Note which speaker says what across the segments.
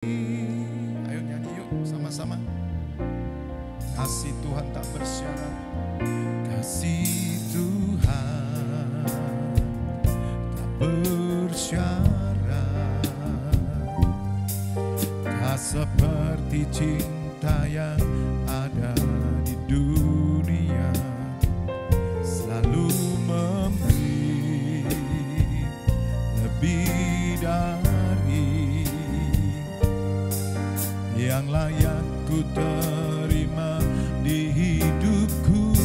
Speaker 1: Ayo nyanyi yuk sama-sama. Kasih Tuhan tak bersyarat. Kasih Tuhan tak bersyarat. Tak seperti cinta yang ada di dunia, selalu memberi lebih dari yang layak ku terima di hidupku.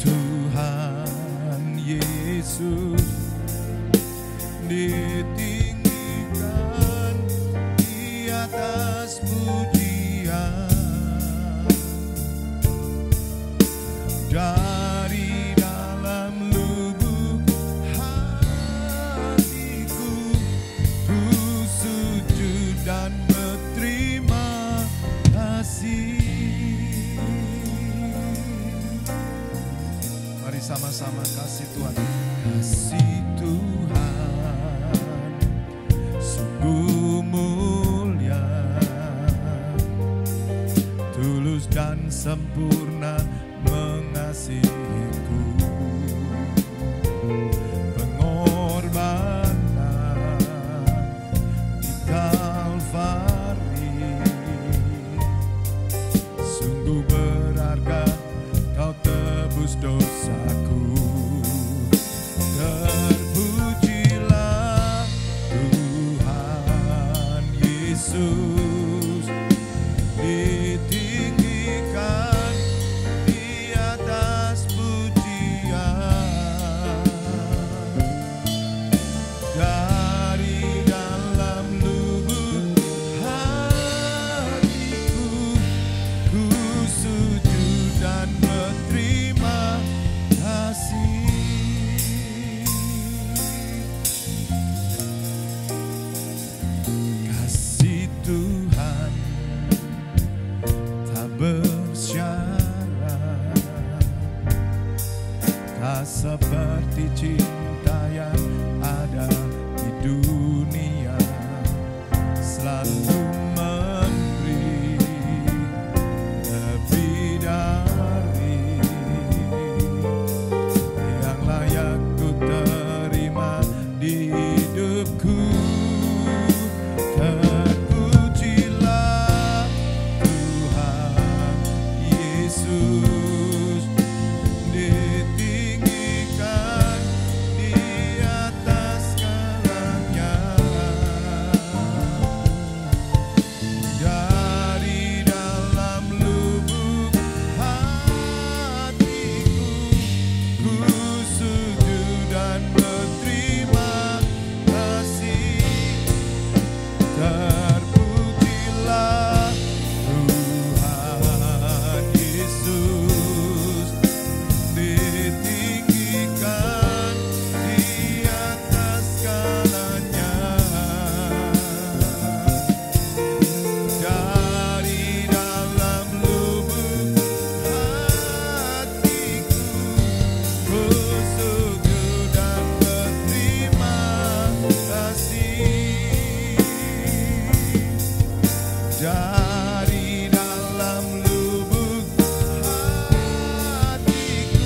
Speaker 1: Tuhan Yesus ditinggikan di atas pujian, dari dalam lubuk hatiku ku sujud dan berterima kasih. Mari sama-sama kasih Tuhan. Kasih Tuhan sungguh mulia, tulus dan sempurna mengasihiku. Pengorbanan di Kalvari sungguh berharga, kau tebus dosaku. Terpujilah Tuhan Yesus, ditinggikan di atas pujian, dari dalam lubuk hatiku ku sujud dan berterima kasih. Kasih Tuhan tak bersyarat, tak seperti cinta yang ada di dunia, selalu memberi lebih dari yang layak ku terima di hidupku. Terpujilah Tuhan Yesus, ditinggikan di atas segalanya, dari dalam lubuk hatiku ku sujud dan berterima kasih. Terpujilah Tuhan Yesus, ditinggikan di atas segalanya, dari dalam lubuk hatiku ku sujud dan berterima kasih. Dari dalam lubuk hatiku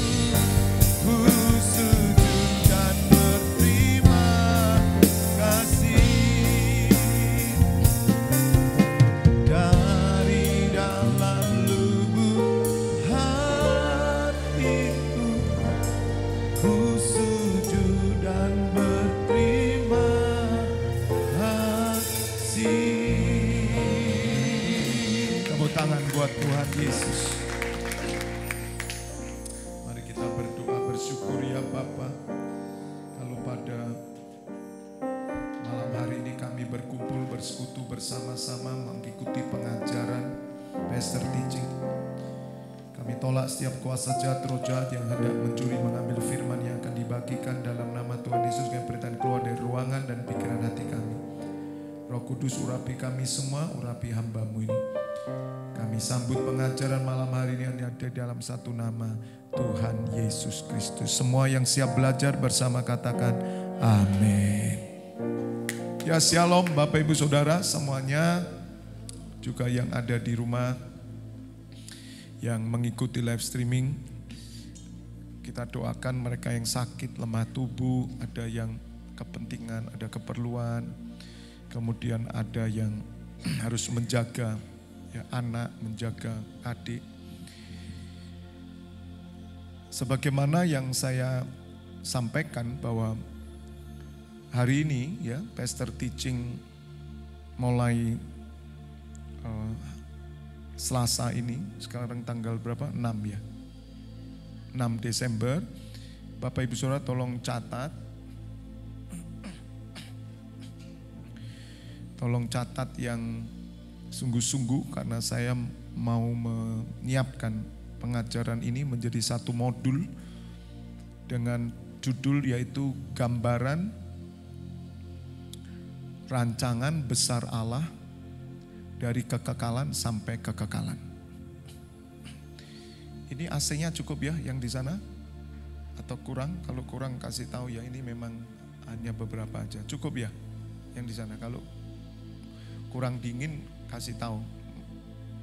Speaker 1: ku sujud dan berterima kasih. Dari dalam lubuk hatiku ku sujud dan berterima kasih. Tepuk tangan buat Tuhan Yesus. Mari kita berdoa bersyukur ya Bapa, kalau pada malam hari ini kami berkumpul bersekutu bersama-sama mengikuti pengajaran Pastor Teaching. Kami tolak setiap kuasa jahat, roh jahat yang hendak mencuri mengambil firman yang akan dibagikan dalam nama Tuhan Yesus. Kami perintahkan keluar dari ruangan dan pikiran hati kami. Roh Kudus urapi kami semua, urapi hamba-Mu ini. Kami sambut pengajaran malam hari ini yang ada dalam satu nama, Tuhan Yesus Kristus. Semua yang siap belajar bersama katakan Amin. Ya, shalom Bapak Ibu Saudara semuanya, juga yang ada di rumah, yang mengikuti live streaming. Kita doakan mereka yang sakit, lemah tubuh, ada yang kepentingan, ada keperluan, kemudian ada yang harus menjaga ya anak, menjaga adik. Sebagaimana yang saya sampaikan bahwa hari ini ya pastor teaching mulai Selasa ini, sekarang tanggal berapa? 6 ya. 6 Desember. Bapak Ibu Saudara tolong catat. Tolong catat yang sungguh-sungguh karena saya mau menyiapkan pengajaran ini menjadi satu modul dengan judul yaitu gambaran rancangan besar Allah dari kekekalan sampai kekekalan. Ini AC-nya cukup ya yang di sana? Atau kurang? Kalau kurang kasih tahu ya, ini memang hanya beberapa aja. Cukup ya yang di sana. Kalau kurang dingin kasih tahu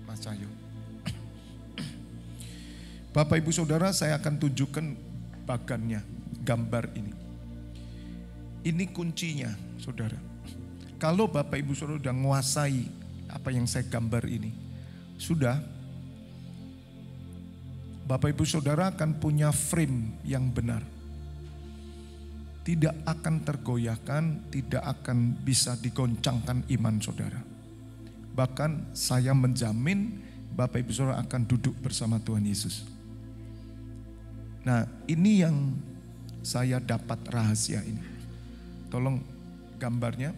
Speaker 1: Mas Cahyo. Bapak Ibu Saudara, saya akan tunjukkan bagannya, gambar ini. Ini kuncinya Saudara. Kalau Bapak Ibu Saudara sudah menguasai apa yang saya gambar ini, sudah, Bapak Ibu Saudara akan punya frame yang benar. Tidak akan tergoyahkan, tidak akan bisa digoncangkan iman saudara. Bahkan saya menjamin Bapak Ibu Saudara akan duduk bersama Tuhan Yesus. Nah, ini yang saya dapat rahasia ini. Tolong gambarnya.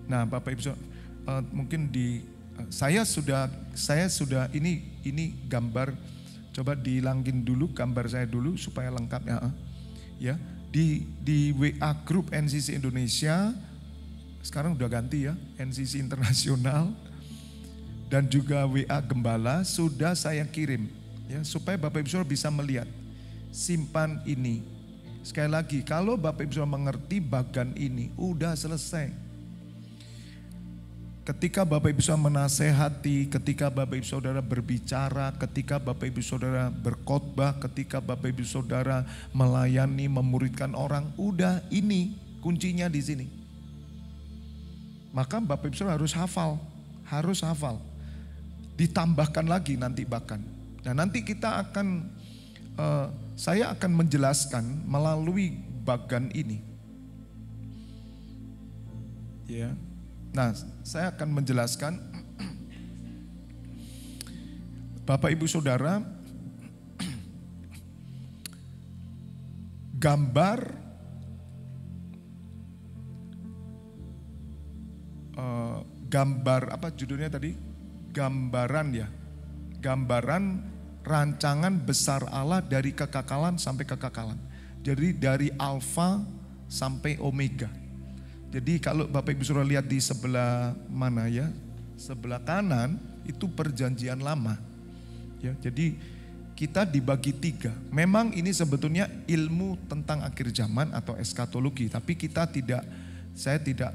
Speaker 1: Nah, Bapak Ibu Saudara, mungkin saya sudah ini gambar, coba dilangkin dulu gambar saya dulu supaya lengkap ya. Di WA grup NCC Indonesia sekarang udah ganti ya, NCC Internasional, dan juga WA Gembala sudah saya kirim ya supaya Bapak Ibu Saudara bisa melihat. Simpan ini. Sekali lagi, kalau Bapak Ibu Saudara mengerti bagan ini udah selesai. Ketika Bapak Ibu Saudara menasehati, ketika Bapak Ibu Saudara berbicara, ketika Bapak Ibu Saudara berkhotbah, ketika Bapak Ibu Saudara melayani, memuridkan orang, udah ini kuncinya di sini. Maka Bapak Ibu Saudara harus hafal. Ditambahkan lagi nanti bahkan. Nah, nanti kita akan, saya akan menjelaskan melalui bagan ini. Ya. Nah, saya akan menjelaskan Bapak Ibu Saudara, gambar apa judulnya tadi? Gambaran ya. Gambaran rancangan besar Allah dari kekekalan sampai kekekalan. Jadi dari alfa sampai omega. Jadi kalau Bapak Ibu Saudara lihat di sebelah mana ya, sebelah kanan itu perjanjian lama. Ya, jadi kita dibagi 3. Memang ini sebetulnya ilmu tentang akhir zaman atau eskatologi, tapi saya tidak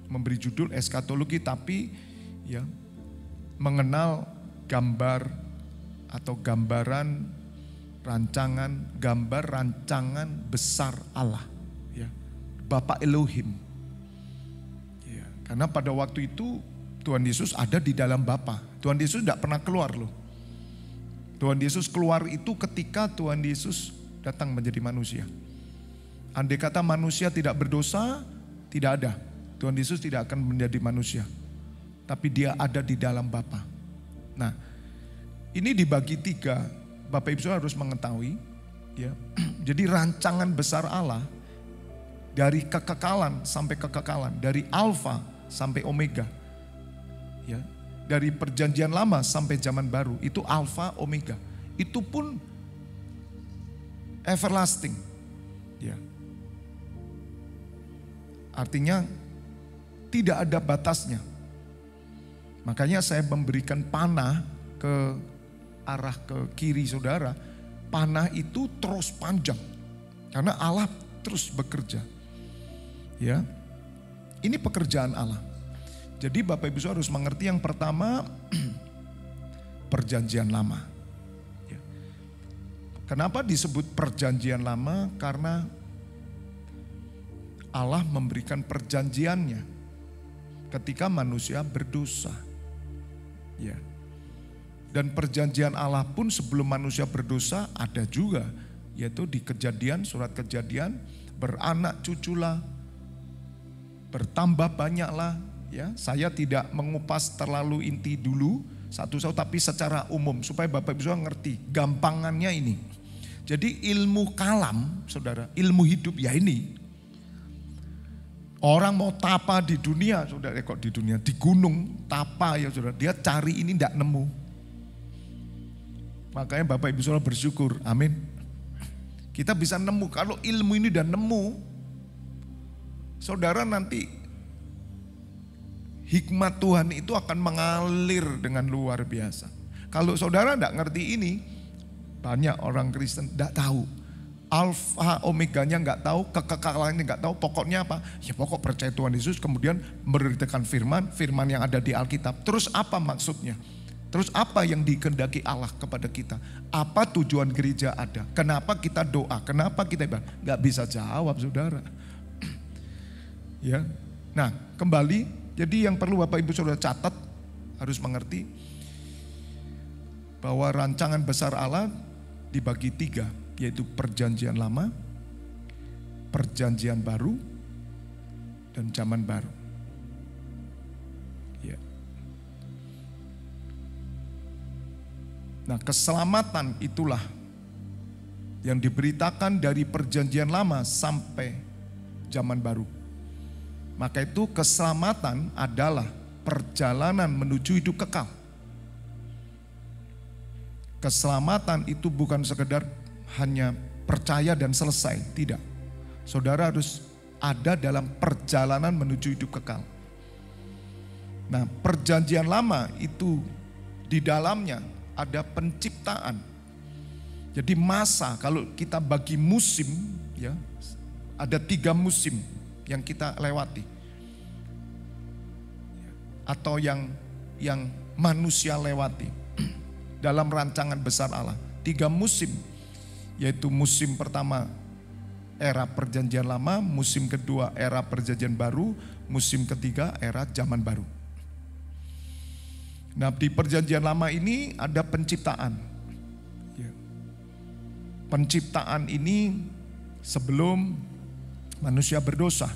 Speaker 1: memberi judul eskatologi, tapi ya mengenal gambar atau gambaran gambar rancangan besar Allah. Bapa Elohim. Ya, karena pada waktu itu Tuhan Yesus ada di dalam Bapa. Tuhan Yesus tidak pernah keluar loh. Tuhan Yesus keluar itu ketika Tuhan Yesus datang menjadi manusia. Andai kata manusia tidak berdosa, tidak ada. Tuhan Yesus tidak akan menjadi manusia. Tapi dia ada di dalam Bapa. Nah, ini dibagi 3. Bapak Ibu Saudara harus mengetahui. Ya, jadi rancangan besar Allah dari kekekalan sampai kekekalan, dari alfa sampai omega. Ya, dari perjanjian lama sampai zaman baru, itu alfa omega. Itu pun everlasting. Ya. Artinya tidak ada batasnya. Makanya saya memberikan panah ke arah ke kiri saudara. Panah itu terus panjang. Karena Allah terus bekerja. Ya. Ini pekerjaan Allah. Jadi Bapak Ibu Saudara harus mengerti yang pertama perjanjian lama. Ya. Kenapa disebut perjanjian lama? Karena Allah memberikan perjanjiannya ketika manusia berdosa. Ya. Dan perjanjian Allah pun sebelum manusia berdosa ada juga, yaitu di Kejadian, surat Kejadian, beranak cuculah, bertambah banyaklah. Ya, saya tidak mengupas terlalu inti dulu satu-satu, tapi secara umum supaya Bapak Ibu Saudara ngerti gampangannya ini. Jadi ilmu kalam, saudara, ilmu hidup ya ini. Orang mau tapa di dunia, saudara, kok di dunia, di gunung tapa ya saudara, dia cari ini tidak nemu. Makanya Bapak Ibu Saudara bersyukur, amin. Kita bisa nemu, kalau ilmu ini udah nemu, saudara nanti hikmat Tuhan itu akan mengalir dengan luar biasa. Kalau saudara tidak ngerti ini, banyak orang Kristen tidak tahu. Alfa omeganya nggak tahu, kekekalannya nggak tahu, pokoknya apa? Ya pokok percaya Tuhan Yesus, kemudian memberitakan firman, firman yang ada di Alkitab. Terus apa maksudnya? Terus apa yang dikehendaki Allah kepada kita? Apa tujuan gereja ada? Kenapa kita doa? Kenapa kita ibadah? Gak bisa jawab saudara. Ya, nah kembali, jadi yang perlu Bapak Ibu Saudara catat, harus mengerti bahwa rancangan besar Allah dibagi 3, yaitu perjanjian lama, perjanjian baru, dan zaman baru. Ya. Nah, keselamatan itulah yang diberitakan dari perjanjian lama sampai zaman baru. Maka itu keselamatan adalah perjalanan menuju hidup kekal. Keselamatan itu bukan sekedar hanya percaya dan selesai, tidak. Saudara harus ada dalam perjalanan menuju hidup kekal. Nah, perjanjian lama itu di dalamnya ada penciptaan. Jadi masa, kalau kita bagi musim, ya ada 3 musim yang kita lewati, atau yang manusia lewati dalam rancangan besar Allah. 3 musim, yaitu musim pertama era perjanjian lama, musim kedua era perjanjian baru, musim ketiga era zaman baru. Nah, di perjanjian lama ini ada penciptaan. Penciptaan ini sebelum manusia berdosa.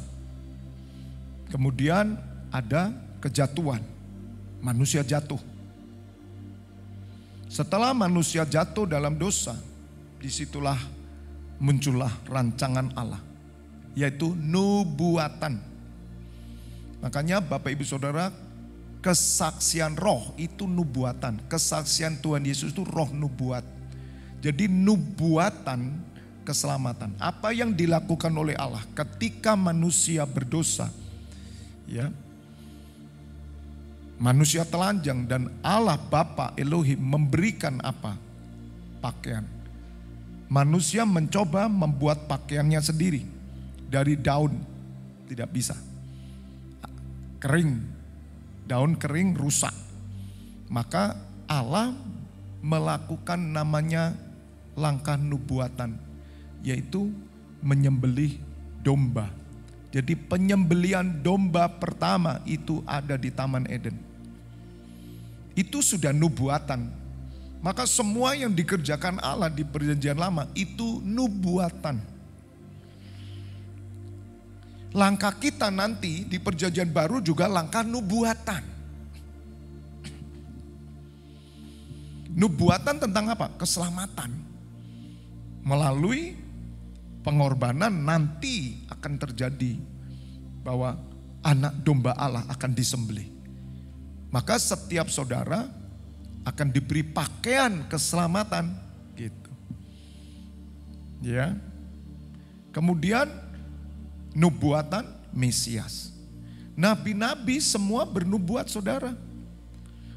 Speaker 1: Kemudian ada kejatuhan, manusia jatuh. Setelah manusia jatuh dalam dosa, disitulah muncullah rancangan Allah, yaitu nubuatan. Makanya Bapak Ibu Saudara, kesaksian roh itu nubuatan. Kesaksian Tuhan Yesus itu roh nubuat. Jadi nubuatan keselamatan. Apa yang dilakukan oleh Allah ketika manusia berdosa, ya, manusia telanjang dan Allah Bapa Elohim memberikan apa? Pakaian. Manusia mencoba membuat pakaiannya sendiri dari daun, tidak bisa. Kering, daun kering rusak. Maka Allah melakukan namanya langkah nubuatan, yaitu menyembelih domba. Jadi penyembelihan domba pertama itu ada di Taman Eden. Itu sudah nubuatan. Maka semua yang dikerjakan Allah di perjanjian lama itu nubuatan. Langkah kita nanti di perjanjian baru juga langkah nubuatan. Nubuatan tentang apa? Keselamatan. Melalui pengorbanan nanti akan terjadi bahwa anak domba Allah akan disembelih. Maka setiap saudara akan diberi pakaian keselamatan gitu. Ya. Kemudian nubuatan Mesias. Nabi-nabi semua bernubuat saudara.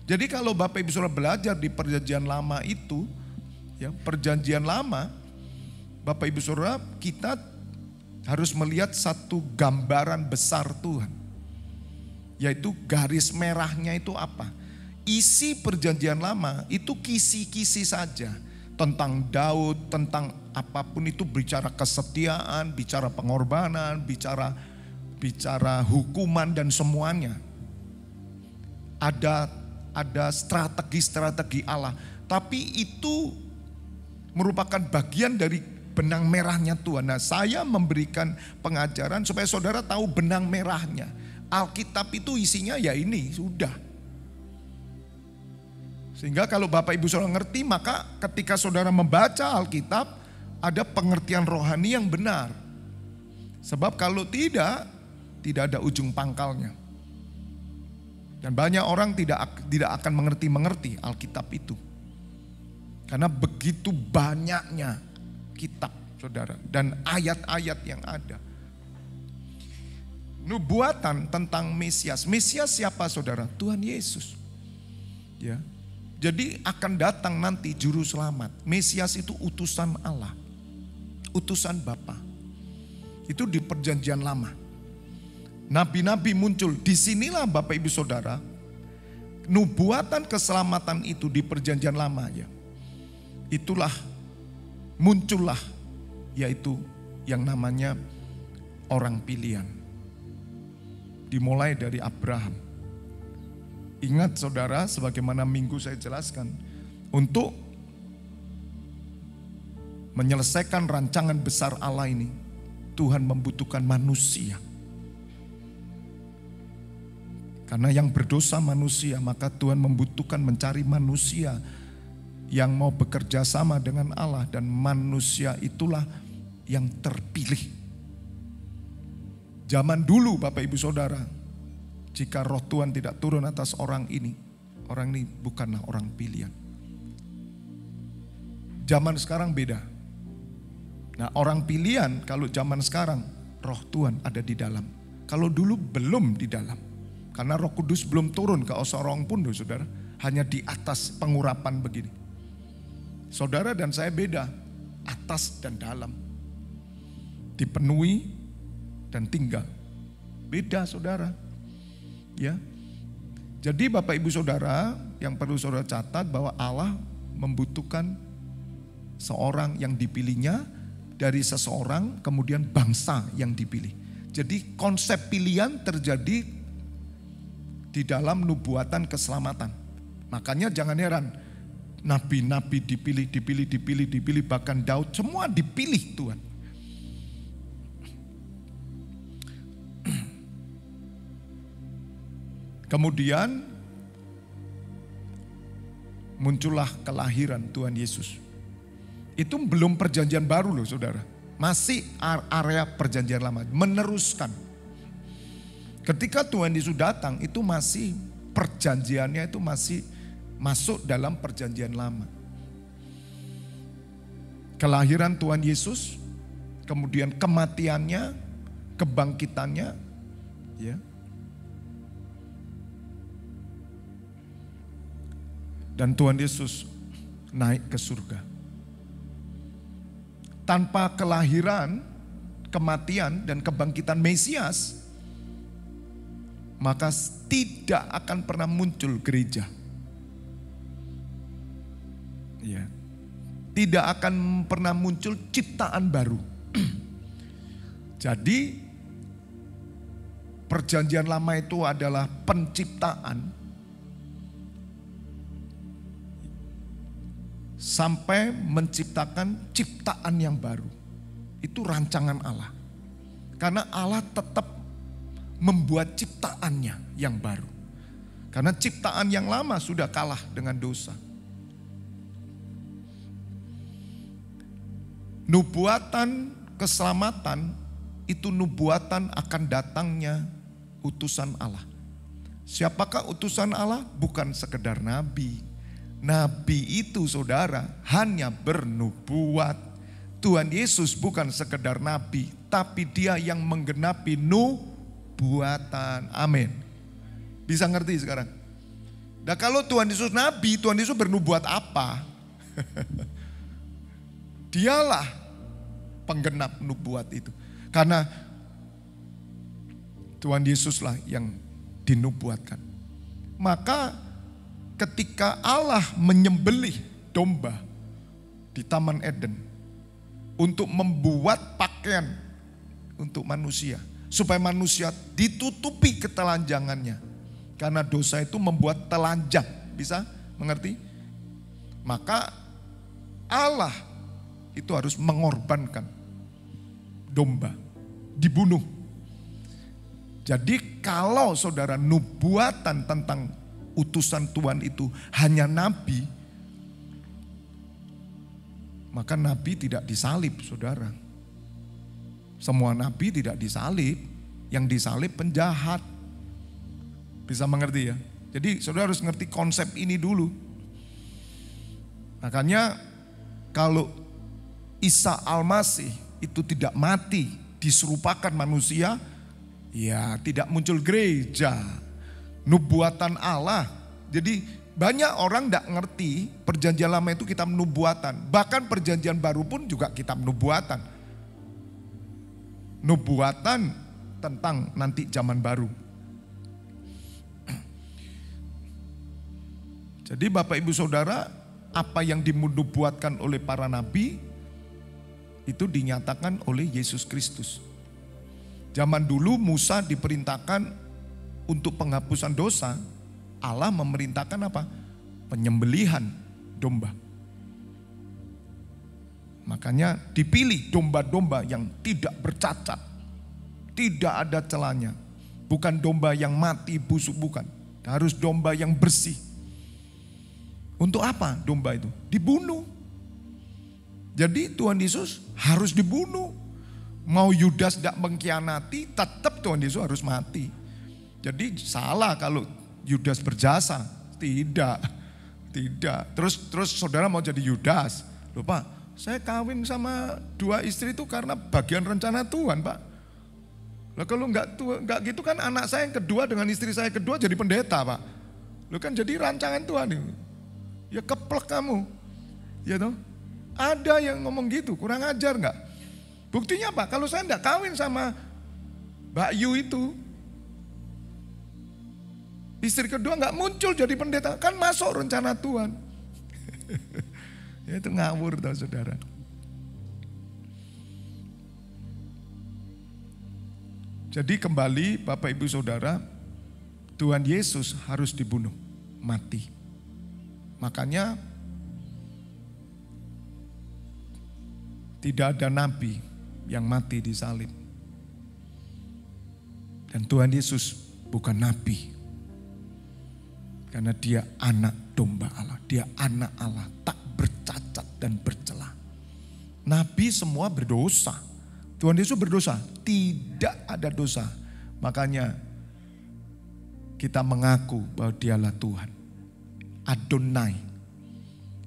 Speaker 1: Jadi kalau Bapak Ibu Saudara belajar di perjanjian lama itu, ya, perjanjian lama, Bapak Ibu Saudara, kita Harus melihat satu gambaran besar Tuhan. Yaitu garis merahnya itu apa? Isi perjanjian lama itu kisi-kisi saja. Tentang Daud, tentang apapun itu, bicara kesetiaan, bicara pengorbanan, bicara hukuman dan semuanya. Ada strategi-strategi Allah. Tapi itu merupakan bagian dari benang merahnya Tuhan. Nah, saya memberikan pengajaran supaya saudara tahu benang merahnya. Alkitab itu isinya ya ini, sudah. Sehingga kalau Bapak Ibu saudara ngerti, maka ketika saudara membaca Alkitab, ada pengertian rohani yang benar. Sebab kalau tidak ada ujung pangkalnya. Dan banyak orang tidak akan mengerti Alkitab itu. Karena begitu banyaknya kitab, saudara, dan ayat-ayat yang ada. Nubuatan tentang Mesias. Mesias siapa, saudara? Tuhan Yesus. Ya. Jadi akan datang nanti juru selamat. Mesias itu utusan Allah. Utusan Bapa. Itu di perjanjian lama. Nabi-nabi muncul. Disinilah Bapak Ibu Saudara, nubuatan keselamatan itu di perjanjian lama ya. Itulah muncullah yaitu yang namanya orang pilihan. Dimulai dari Abraham. Ingat saudara, sebagaimana minggu saya jelaskan, untuk menyelesaikan rancangan besar Allah ini, Tuhan membutuhkan manusia. Karena yang berdosa manusia, maka Tuhan membutuhkan mencari manusia yang mau bekerja sama dengan Allah, dan manusia itulah yang terpilih. Zaman dulu Bapak Ibu Saudara, jika roh Tuhan tidak turun atas orang ini bukanlah orang pilihan. Zaman sekarang beda. Nah, orang pilihan kalau zaman sekarang roh Tuhan ada di dalam. Kalau dulu belum di dalam. Karena Roh Kudus belum turun ke seorang pun, saudara. Hanya di atas pengurapan begini. Saudara dan saya beda, atas dan dalam. Dipenuhi dan tinggal. Beda, saudara. Ya. Jadi Bapak Ibu Saudara, yang perlu saudara catat bahwa Allah membutuhkan seorang yang dipilihnya, dari seseorang kemudian bangsa yang dipilih. Jadi konsep pilihan terjadi di dalam nubuatan keselamatan. Makanya jangan heran, nabi-nabi dipilih, bahkan Daud, semua dipilih Tuhan. Kemudian muncullah kelahiran Tuhan Yesus. Itu belum perjanjian baru loh saudara. Masih area perjanjian lama, meneruskan. Ketika Tuhan Yesus datang, itu masih perjanjiannya itu masih masuk dalam perjanjian lama. Kelahiran Tuhan Yesus, kemudian kematiannya, kebangkitannya, ya. Dan Tuhan Yesus naik ke surga. Tanpa kelahiran, kematian, dan kebangkitan Mesias, maka tidak akan pernah muncul gereja. Ya. Tidak akan pernah muncul ciptaan baru. Jadi perjanjian lama itu adalah penciptaan sampai menciptakan ciptaan yang baru. Itu rancangan Allah. Karena Allah tetap membuat ciptaannya yang baru. Karena ciptaan yang lama sudah kalah dengan dosa. Nubuatan keselamatan itu nubuatan akan datangnya utusan Allah. Siapakah utusan Allah? Bukan sekedar nabi. Nabi itu saudara hanya bernubuat. Tuhan Yesus bukan sekedar nabi, tapi dia yang menggenapi nubuatan. Amin. Bisa ngerti sekarang? Nah kalau Tuhan Yesus nabi, Tuhan Yesus bernubuat apa? Dialah penggenap nubuat itu. Karena Tuhan Yesuslah yang dinubuatkan. Maka ketika Allah menyembelih domba di Taman Eden untuk membuat pakaian untuk manusia, supaya manusia ditutupi ketelanjangannya. Karena dosa itu membuat telanjang, bisa mengerti? Maka Allah itu harus mengorbankan domba, dibunuh. Jadi kalau saudara nubuatan tentang utusan Tuhan itu hanya nabi, maka nabi tidak disalib, saudara. Semua nabi tidak disalib, yang disalib penjahat. Bisa mengerti ya? Jadi saudara harus ngerti konsep ini dulu. Makanya kalau Isa Al-Masih itu tidak mati, diserupakan manusia, ya tidak muncul gereja. Nubuatan Allah. Jadi banyak orang tidak ngerti perjanjian lama itu kitab nubuatan. Bahkan perjanjian baru pun juga kitab nubuatan. Nubuatan tentang nanti zaman baru. Jadi Bapak Ibu Saudara, apa yang dinubuatkan oleh para nabi itu dinyatakan oleh Yesus Kristus. Zaman dulu Musa diperintahkan untuk penghapusan dosa, Allah memerintahkan apa? Penyembelihan domba. Makanya dipilih domba-domba yang tidak bercacat, tidak ada celahnya. Bukan domba yang mati busuk, bukan. Harus domba yang bersih. Untuk apa domba itu? Dibunuh. Jadi Tuhan Yesus harus dibunuh. Mau Yudas tidak mengkhianati, tetap Tuhan Yesus harus mati. Jadi salah kalau Yudas berjasa. Tidak. Terus saudara mau jadi Yudas. Loh Pak, saya kawin sama 2 istri itu karena bagian rencana Tuhan Pak. Lah kalau enggak gitu kan anak saya yang kedua dengan istri saya kedua jadi pendeta Pak. Loh kan jadi rancangan Tuhan itu. Ya keplek kamu. Ya toh? Ada yang ngomong gitu, kurang ajar enggak? Buktinya apa? Kalau saya enggak kawin sama Mbak Yu itu, istri kedua enggak muncul jadi pendeta, kan masuk rencana Tuhan. Ya itu ngawur tau saudara. Jadi kembali Bapak Ibu Saudara, Tuhan Yesus harus dibunuh, mati. Makanya tidak ada nabi yang mati di salib. Dan Tuhan Yesus bukan nabi. Karena dia anak domba Allah. Dia anak Allah, tak bercacat dan bercela. Nabi semua berdosa. Tuhan Yesus berdosa? Tidak ada dosa. Makanya kita mengaku bahwa dialah Tuhan. Adonai.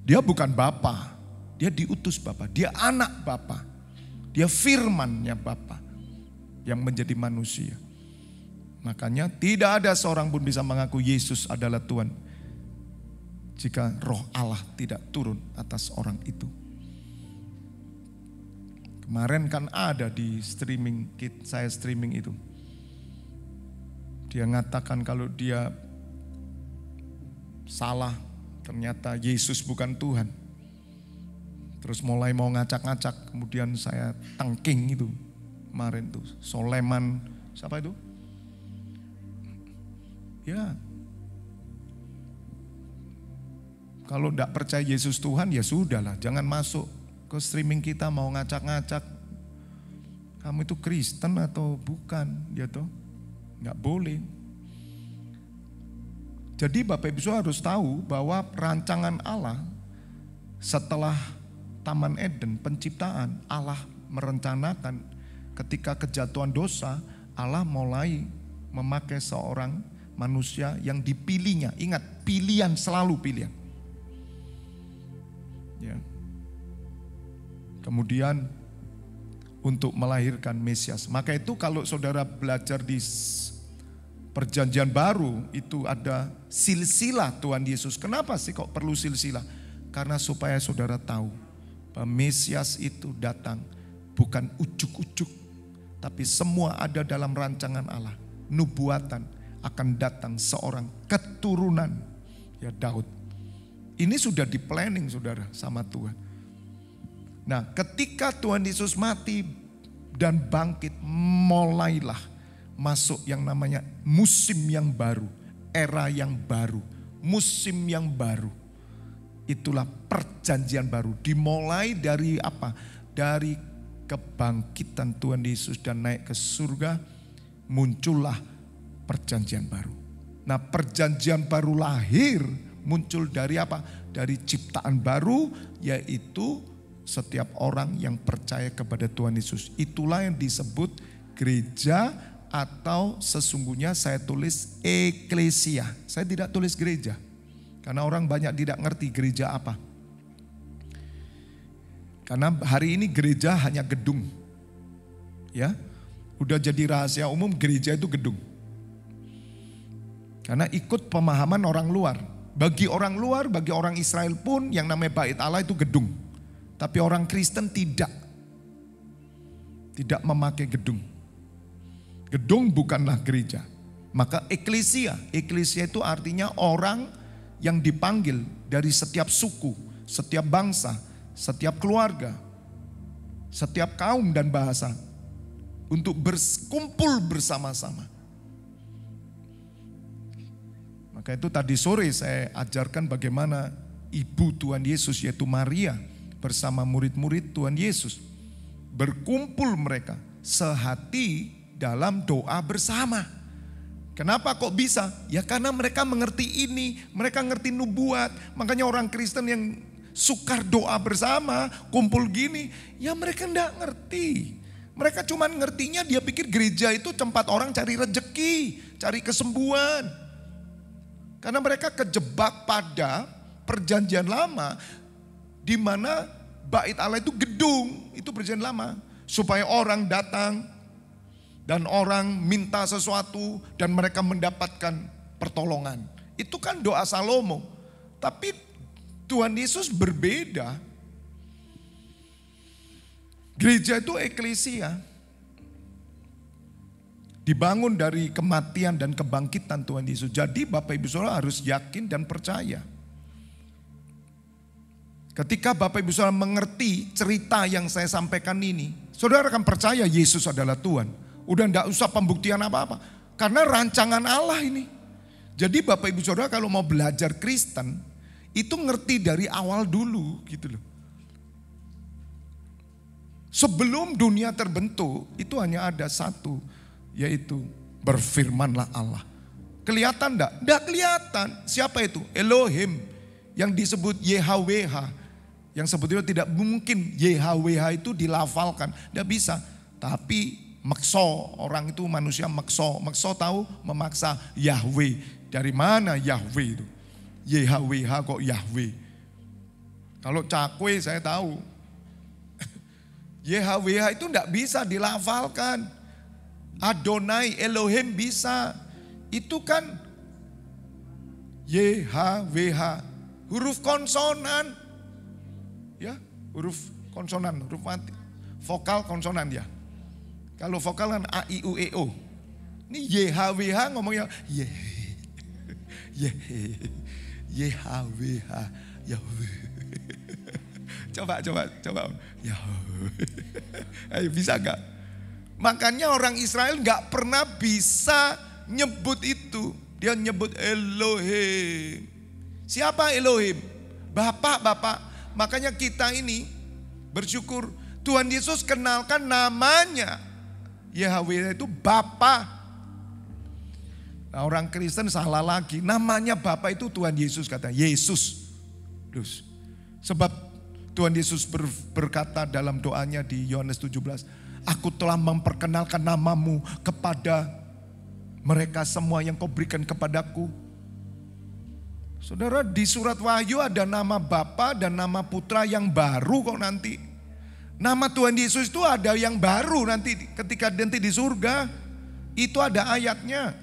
Speaker 1: Dia bukan Bapa. Dia diutus Bapa. Dia anak Bapa. Dia firman-Nya Bapa yang menjadi manusia. Makanya tidak ada seorang pun bisa mengaku Yesus adalah Tuhan jika roh Allah tidak turun atas orang itu. Kemarin kan ada di streaming, saya streaming itu. Dia ngatakan kalau dia salah, ternyata Yesus bukan Tuhan. Terus mulai mau ngacak-ngacak, kemudian saya tangking itu kemarin tuh. Soleman, siapa itu? Ya, kalau enggak percaya Yesus Tuhan ya sudahlah, jangan masuk ke streaming kita mau ngacak-ngacak. Kamu itu Kristen atau bukan, ya toh? Enggak boleh. Jadi Bapak Ibu harus tahu bahwa rancangan Allah setelah Taman Eden, penciptaan, Allah merencanakan ketika kejatuhan dosa, Allah mulai memakai seorang manusia yang dipilihnya. Ingat, pilihan, selalu pilihan. Ya. Kemudian untuk melahirkan Mesias. Maka itu kalau saudara belajar di Perjanjian Baru itu ada silsilah Tuhan Yesus. Kenapa sih kok perlu silsilah? Karena supaya saudara tahu bahwa Mesias itu datang bukan ujuk-ujuk, Tapi semua ada dalam rancangan Allah. Nubuatan akan datang seorang keturunan ya Daud. Ini sudah di planning saudara sama Tuhan. Nah ketika Tuhan Yesus mati dan bangkit, mulailah masuk yang namanya musim yang baru, era yang baru, musim yang baru. Itulah perjanjian baru. Dimulai dari apa? Dari kebangkitan Tuhan Yesus dan naik ke surga, muncullah perjanjian baru. Nah perjanjian baru lahir muncul dari apa? Dari ciptaan baru, yaitu setiap orang yang percaya kepada Tuhan Yesus. Itulah yang disebut gereja, atau sesungguhnya saya tulis eklesia. Saya tidak tulis gereja karena orang banyak tidak ngerti gereja apa. Karena hari ini gereja hanya gedung. Ya. Udah jadi rahasia umum gereja itu gedung. Karena ikut pemahaman orang luar. Bagi orang luar, bagi orang Israel pun yang namanya bait Allah itu gedung. Tapi orang Kristen tidak. Tidak memakai gedung. Gedung bukanlah gereja. Maka eklesia. Eklesia itu artinya orang yang dipanggil dari setiap suku, setiap bangsa, setiap keluarga, setiap kaum dan bahasa untuk berkumpul bersama-sama. Maka itu tadi sore saya ajarkan bagaimana ibu Tuhan Yesus yaitu Maria bersama murid-murid Tuhan Yesus berkumpul mereka sehati dalam doa bersama. Kenapa kok bisa? Ya karena mereka mengerti ini, mereka ngerti nubuat. Makanya orang Kristen yang sukar doa bersama, kumpul gini, ya mereka enggak ngerti. Mereka cuman ngertinya dia pikir gereja itu tempat orang cari rejeki, cari kesembuhan. Karena mereka kejebak pada perjanjian lama di mana bait Allah itu gedung, itu perjanjian lama. Supaya orang datang dan orang minta sesuatu dan mereka mendapatkan pertolongan. Itu kan doa Salomo. Tapi Tuhan Yesus berbeda. Gereja itu eklesia. Dibangun dari kematian dan kebangkitan Tuhan Yesus. Jadi Bapak Ibu Saudara harus yakin dan percaya. Ketika Bapak Ibu Saudara mengerti cerita yang saya sampaikan ini, saudara akan percaya Yesus adalah Tuhan. Udah enggak usah pembuktian apa-apa. Karena rancangan Allah ini. Jadi Bapak Ibu Saudara kalau mau belajar Kristen, itu ngerti dari awal dulu gitu loh. Sebelum dunia terbentuk itu hanya ada satu, yaitu berfirmanlah Allah. Kelihatan enggak? Enggak kelihatan. Siapa itu? Elohim yang disebut YHWH. Yang sebetulnya tidak mungkin YHWH itu dilafalkan. Enggak bisa. Tapi makso, orang itu manusia makso. Makso tahu memaksa Yahweh. Dari mana Yahweh itu? YHWH kok Yahweh. Kalau cakwe saya tahu. YHWH itu enggak bisa dilafalkan. Adonai Elohim bisa. Itu kan YHWH. Huruf konsonan. Ya, huruf konsonan, huruf mati. Vokal konsonan ya. Kalau vokal kan A, I, U, E, O. Ini YHWH ngomongnya YHWH Yahweh. Coba. Yahweh. Ayo bisa gak? Makanya orang Israel gak pernah bisa nyebut itu. Dia nyebut Elohim. Siapa Elohim? Bapak. Makanya kita ini bersyukur Tuhan Yesus kenalkan namanya. Yahweh itu Bapa. Nah, orang Kristen salah lagi. Namanya Bapa itu Tuhan Yesus kata. Yesus. Terus. Sebab Tuhan Yesus berkata dalam doanya di Yohanes 17. Aku telah memperkenalkan namamu kepada mereka semua yang kau berikan kepadaku. Saudara, di surat Wahyu ada nama Bapa dan nama Putra yang baru kok nanti. Nama Tuhan Yesus itu ada yang baru nanti ketika nanti di surga. Itu ada ayatnya.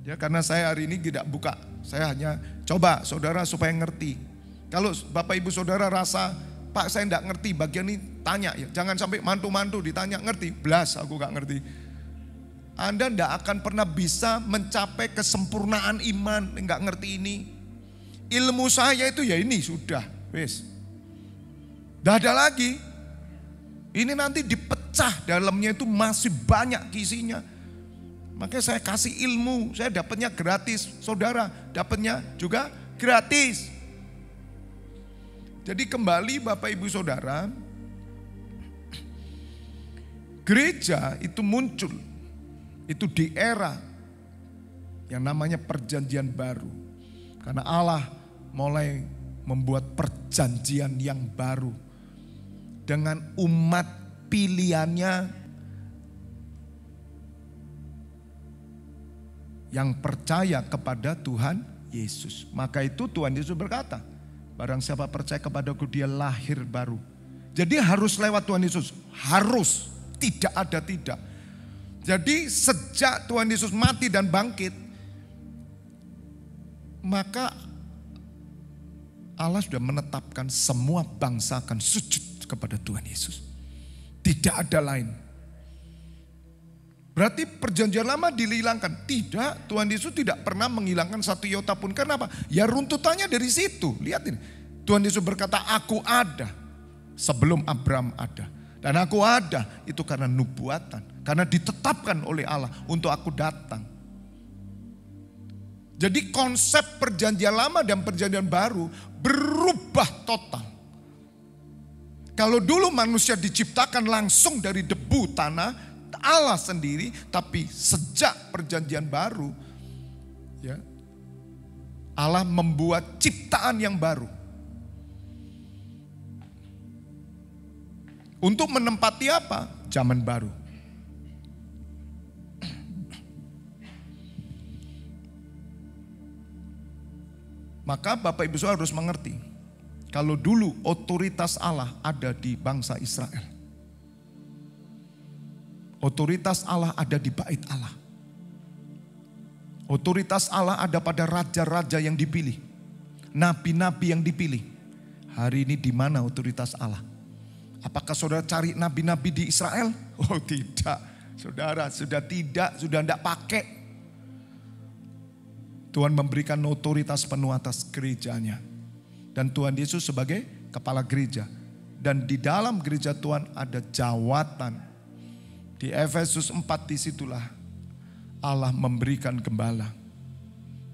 Speaker 1: Ya karena saya hari ini tidak buka. Saya hanya coba saudara supaya ngerti. Kalau Bapak Ibu Saudara rasa Pak saya enggak ngerti bagian ini, tanya ya. Jangan sampai mantu-mantu ditanya ngerti, belas aku enggak ngerti. Anda enggak akan pernah bisa mencapai kesempurnaan iman, enggak ngerti ini. Ilmu saya itu ya ini sudah, wes. Enggak ada lagi. Ini nanti dipecah, dalamnya itu masih banyak isinya. Makanya saya kasih ilmu, saya dapatnya gratis. Saudara dapatnya juga gratis. Jadi kembali Bapak Ibu Saudara, gereja itu muncul, itu di era yang namanya perjanjian baru. Karena Allah mulai membuat perjanjian yang baru dengan umat pilihannya yang percaya kepada Tuhan Yesus. Maka itu Tuhan Yesus berkata, barang siapa percaya kepadaku dia lahir baru. Jadi harus lewat Tuhan Yesus. Harus, tidak ada tidak. Jadi sejak Tuhan Yesus mati dan bangkit, maka Allah sudah menetapkan semua bangsa akan sujud kepada Tuhan Yesus. Tidak ada lain. Berarti perjanjian lama dihilangkan. Tidak, Tuhan Yesus tidak pernah menghilangkan satu iota pun. Kenapa? Ya runtutannya dari situ. Lihat ini. Tuhan Yesus berkata, aku ada sebelum Abraham ada. Dan aku ada itu karena nubuatan. Karena ditetapkan oleh Allah untuk aku datang. Jadi konsep perjanjian lama dan perjanjian baru berubah total. Kalau dulu manusia diciptakan langsung dari debu tanah, Allah sendiri, tapi sejak perjanjian baru, ya, Allah membuat ciptaan yang baru. Untuk menempati apa? Zaman baru. Maka Bapak Ibu Saudara harus mengerti, kalau dulu otoritas Allah ada di bangsa Israel. Otoritas Allah ada di bait Allah. Otoritas Allah ada pada raja-raja yang dipilih. Nabi-nabi yang dipilih. Hari ini di mana otoritas Allah? Apakah saudara cari nabi-nabi di Israel? Oh tidak. Saudara sudah tidak pakai. Tuhan memberikan otoritas penuh atas gerejanya. Dan Tuhan Yesus sebagai kepala gereja. Dan di dalam gereja Tuhan ada jawatan. Di Efesus 4 disitulah Allah memberikan gembala.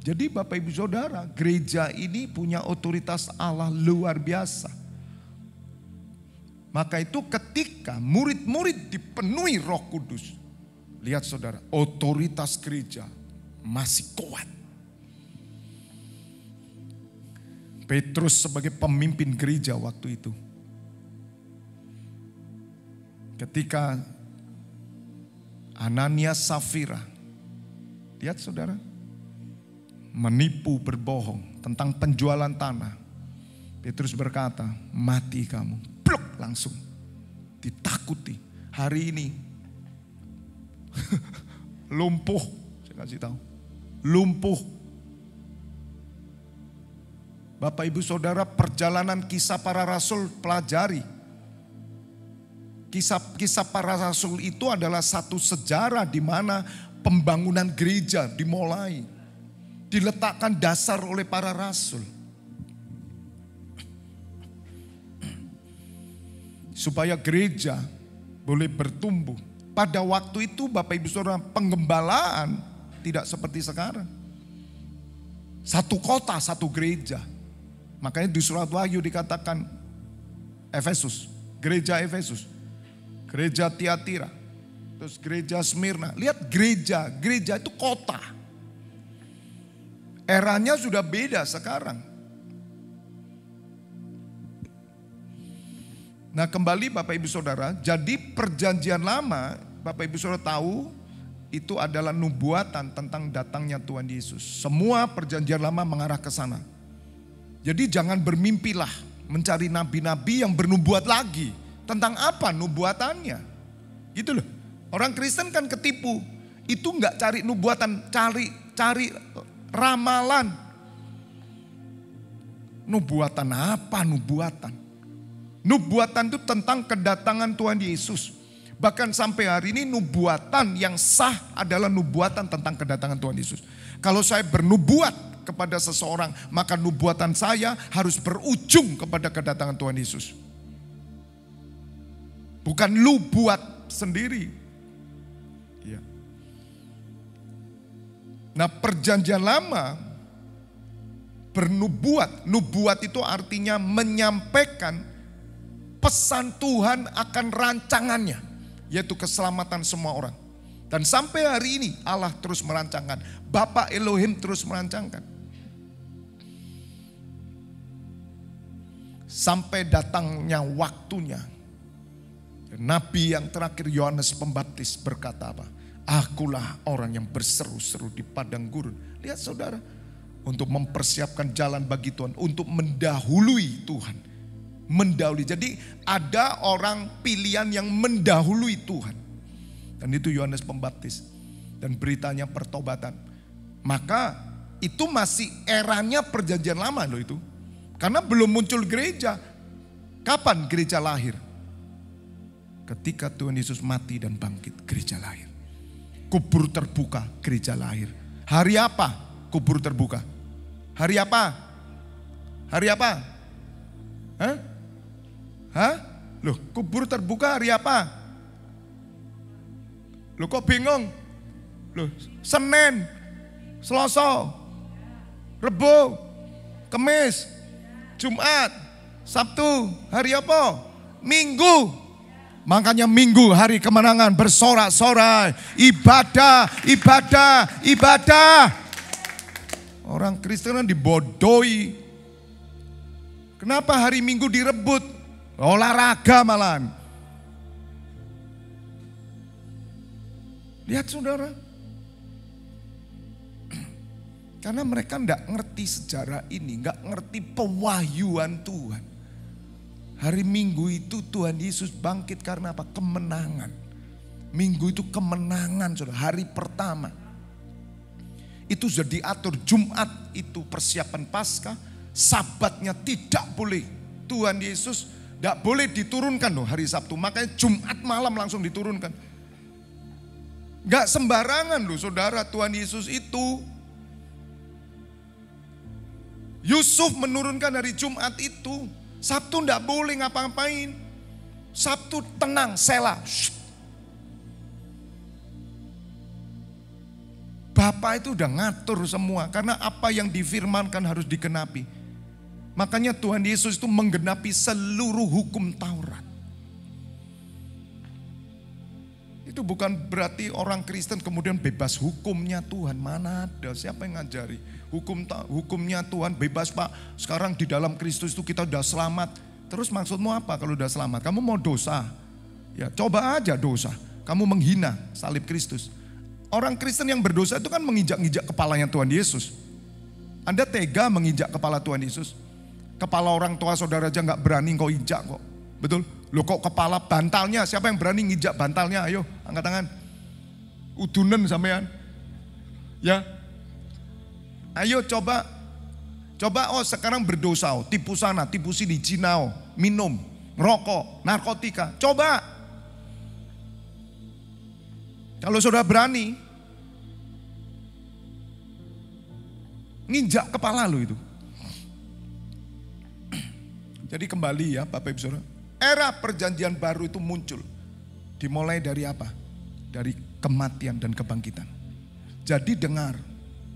Speaker 1: Jadi Bapak Ibu Saudara, gereja ini punya otoritas Allah luar biasa. Maka itu ketika murid-murid dipenuhi Roh Kudus. Lihat saudara, otoritas gereja masih kuat. Petrus sebagai pemimpin gereja waktu itu. Ketika Ananias Safira, lihat saudara, menipu berbohong tentang penjualan tanah. Petrus berkata, mati kamu. Blok langsung. Ditakuti. Hari ini lumpuh. Saya kasih tahu. Lumpuh. Bapak Ibu Saudara, perjalanan kisah para rasul pelajari. Kisah para rasul itu adalah satu sejarah di mana pembangunan gereja dimulai. Diletakkan dasar oleh para rasul. Supaya gereja boleh bertumbuh. Pada waktu itu Bapak Ibu Saudara, penggembalaan tidak seperti sekarang. Satu kota, satu gereja. Makanya di surat Wahyu dikatakan Efesus, gereja Efesus, gereja Tiatira, terus gereja Smyrna. Lihat gereja itu kota. Eranya sudah beda sekarang. Nah kembali Bapak Ibu Saudara, jadi perjanjian lama Bapak Ibu Saudara tahu itu adalah nubuatan tentang datangnya Tuhan Yesus. Semua perjanjian lama mengarah ke sana. Jadi jangan bermimpilah mencari nabi-nabi yang bernubuat lagi. Tentang apa nubuatannya? Gitu loh. Orang Kristen kan ketipu. Itu enggak cari nubuatan, cari ramalan. Nubuatan apa nubuatan? Nubuatan itu tentang kedatangan Tuhan Yesus. Bahkan sampai hari ini nubuatan yang sah adalah nubuatan tentang kedatangan Tuhan Yesus. Kalau saya bernubuat kepada seseorang, maka nubuatan saya harus berujung kepada kedatangan Tuhan Yesus. Bukan lu buat sendiri. Ya. Nah, perjanjian lama bernubuat. Nubuat itu artinya menyampaikan pesan Tuhan akan rancangannya, yaitu keselamatan semua orang. Dan sampai hari ini Allah terus merancangkan. Bapa Elohim terus merancangkan. Sampai datangnya waktunya. Nabi yang terakhir Yohanes Pembaptis berkata apa? Akulah orang yang berseru-seru di padang gurun. Lihat saudara, untuk mempersiapkan jalan bagi Tuhan, untuk mendahului Tuhan. Mendahului. Jadi ada orang pilihan yang mendahului Tuhan. Dan itu Yohanes Pembaptis. Dan beritanya pertobatan. Maka itu masih eranya perjanjian lama loh itu. Karena belum muncul gereja. Kapan gereja lahir? Ketika Tuhan Yesus mati dan bangkit, gereja lahir. Kubur terbuka, gereja lahir. Hari apa kubur terbuka? Hari apa? Hari apa? Hah? Hah? Loh, kubur terbuka hari apa? Loh, kok bingung? Loh, Senin, Selasa, Rebo, Kamis, Jumat, Sabtu, hari apa? Minggu. Makanya Minggu hari kemenangan, bersorak-sorai, ibadah, ibadah, ibadah. Orang Kristen dibodohi. Kenapa hari Minggu direbut? Olahraga malahan. Lihat saudara. Karena mereka enggak ngerti sejarah ini, enggak ngerti pewahyuan Tuhan. Hari Minggu itu Tuhan Yesus bangkit karena apa? Kemenangan. Minggu itu kemenangan saudara, hari pertama. Itu sudah diatur. Jumat itu persiapan Paskah. Sabatnya tidak boleh. Tuhan Yesus tidak boleh diturunkan loh hari Sabtu. Makanya Jumat malam langsung diturunkan. Gak sembarangan loh saudara, Tuhan Yesus itu. Yusuf menurunkan hari Jumat itu. Sabtu tidak boleh ngapa-ngapain. Sabtu tenang, selah. Bapa itu udah ngatur semua. Karena apa yang difirmankan harus digenapi. Makanya Tuhan Yesus itu menggenapi seluruh hukum Taurat. Itu bukan berarti orang Kristen kemudian bebas hukumnya Tuhan. Mana ada, siapa yang ngajari? Hukumnya Tuhan bebas Pak. Sekarang di dalam Kristus itu kita udah selamat. Terus maksudmu apa kalau udah selamat? Kamu mau dosa? Ya coba aja dosa. Kamu menghina salib Kristus. Orang Kristen yang berdosa itu kan menginjak-injak kepalanya Tuhan Yesus. Anda tega menginjak kepala Tuhan Yesus? Kepala orang tua saudara aja gak berani kau injak kok. Betul? Loh kok kepala bantalnya? Siapa yang berani nginjak bantalnya? Ayo angkat tangan. Udunen sampean. Ya. Ayo coba. Coba sekarang berdosa. Tipu sana, tipu sini, jinao, minum, ngerokok, narkotika. Coba. Kalau saudara berani. Nginjak kepala lo itu. Jadi kembali ya Bapak Ibu Saudara. Era perjanjian baru itu muncul. Dimulai dari apa? Dari kematian dan kebangkitan. Jadi dengar.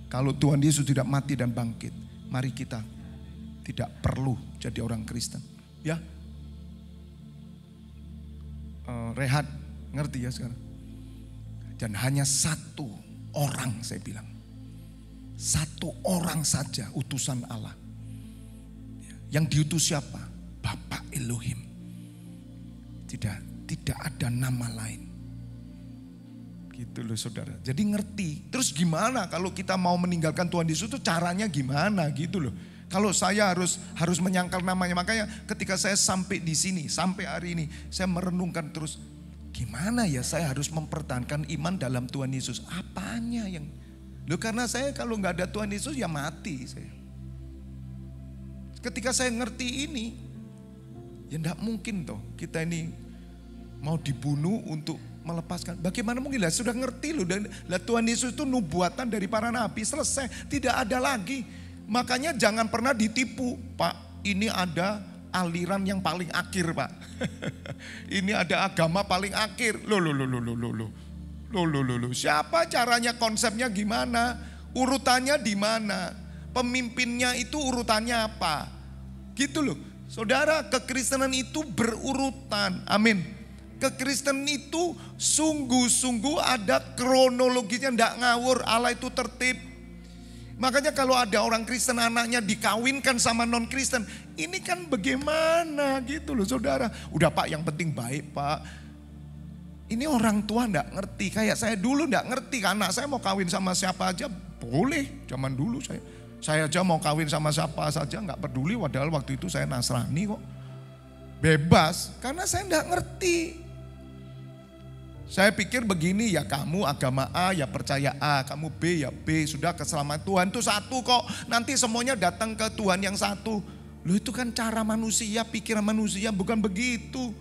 Speaker 1: Kalau Tuhan Yesus tidak mati dan bangkit. Mari kita tidak perlu jadi orang Kristen. Ya. Rehat. Ngerti ya sekarang? Dan hanya satu orang saya bilang. Satu orang saja utusan Allah. Yang diutus siapa? Bapa Elohim. Tidak ada nama lain. Gitu loh saudara. Jadi ngerti. Terus gimana kalau kita mau meninggalkan Tuhan Yesus itu caranya gimana gitu loh. Kalau saya harus menyangkal namanya. Makanya ketika saya sampai di sini, sampai hari ini, saya merenungkan terus. Gimana ya saya harus mempertahankan iman dalam Tuhan Yesus? Apanya yang... Loh karena saya kalau nggak ada Tuhan Yesus ya mati saya. Ketika saya ngerti ini, Ya enggak mungkin toh kita ini mau dibunuh untuk melepaskan. Bagaimana mungkin lah, sudah ngerti loh. Dan Tuhan Yesus itu nubuatan dari para nabi, selesai, tidak ada lagi. Makanya jangan pernah ditipu, Pak. Ini ada aliran yang paling akhir, Pak. Ini ada agama paling akhir. Loh. Siapa caranya, konsepnya gimana? Urutannya di mana? Pemimpinnya itu urutannya apa? Gitu loh. Saudara, kekristenan itu berurutan. Amin. Kekristenan itu sungguh-sungguh ada kronologisnya, enggak ngawur. Allah itu tertib. Makanya kalau ada orang Kristen anaknya dikawinkan sama non Kristen, ini kan bagaimana gitu loh saudara. Udah Pak, yang penting baik Pak. Ini orang tua enggak ngerti. Kayak saya dulu enggak ngerti, anak saya mau kawin sama siapa aja boleh. Zaman dulu saya aja mau kawin sama siapa saja enggak peduli. Padahal waktu itu saya Nasrani kok. Bebas, karena saya enggak ngerti. Saya pikir begini, ya kamu agama A ya percaya A, kamu B ya B, sudah keselamatan Tuhan itu satu kok. Nanti semuanya datang ke Tuhan yang satu. Loh itu kan cara manusia, pikiran manusia, bukan begitu.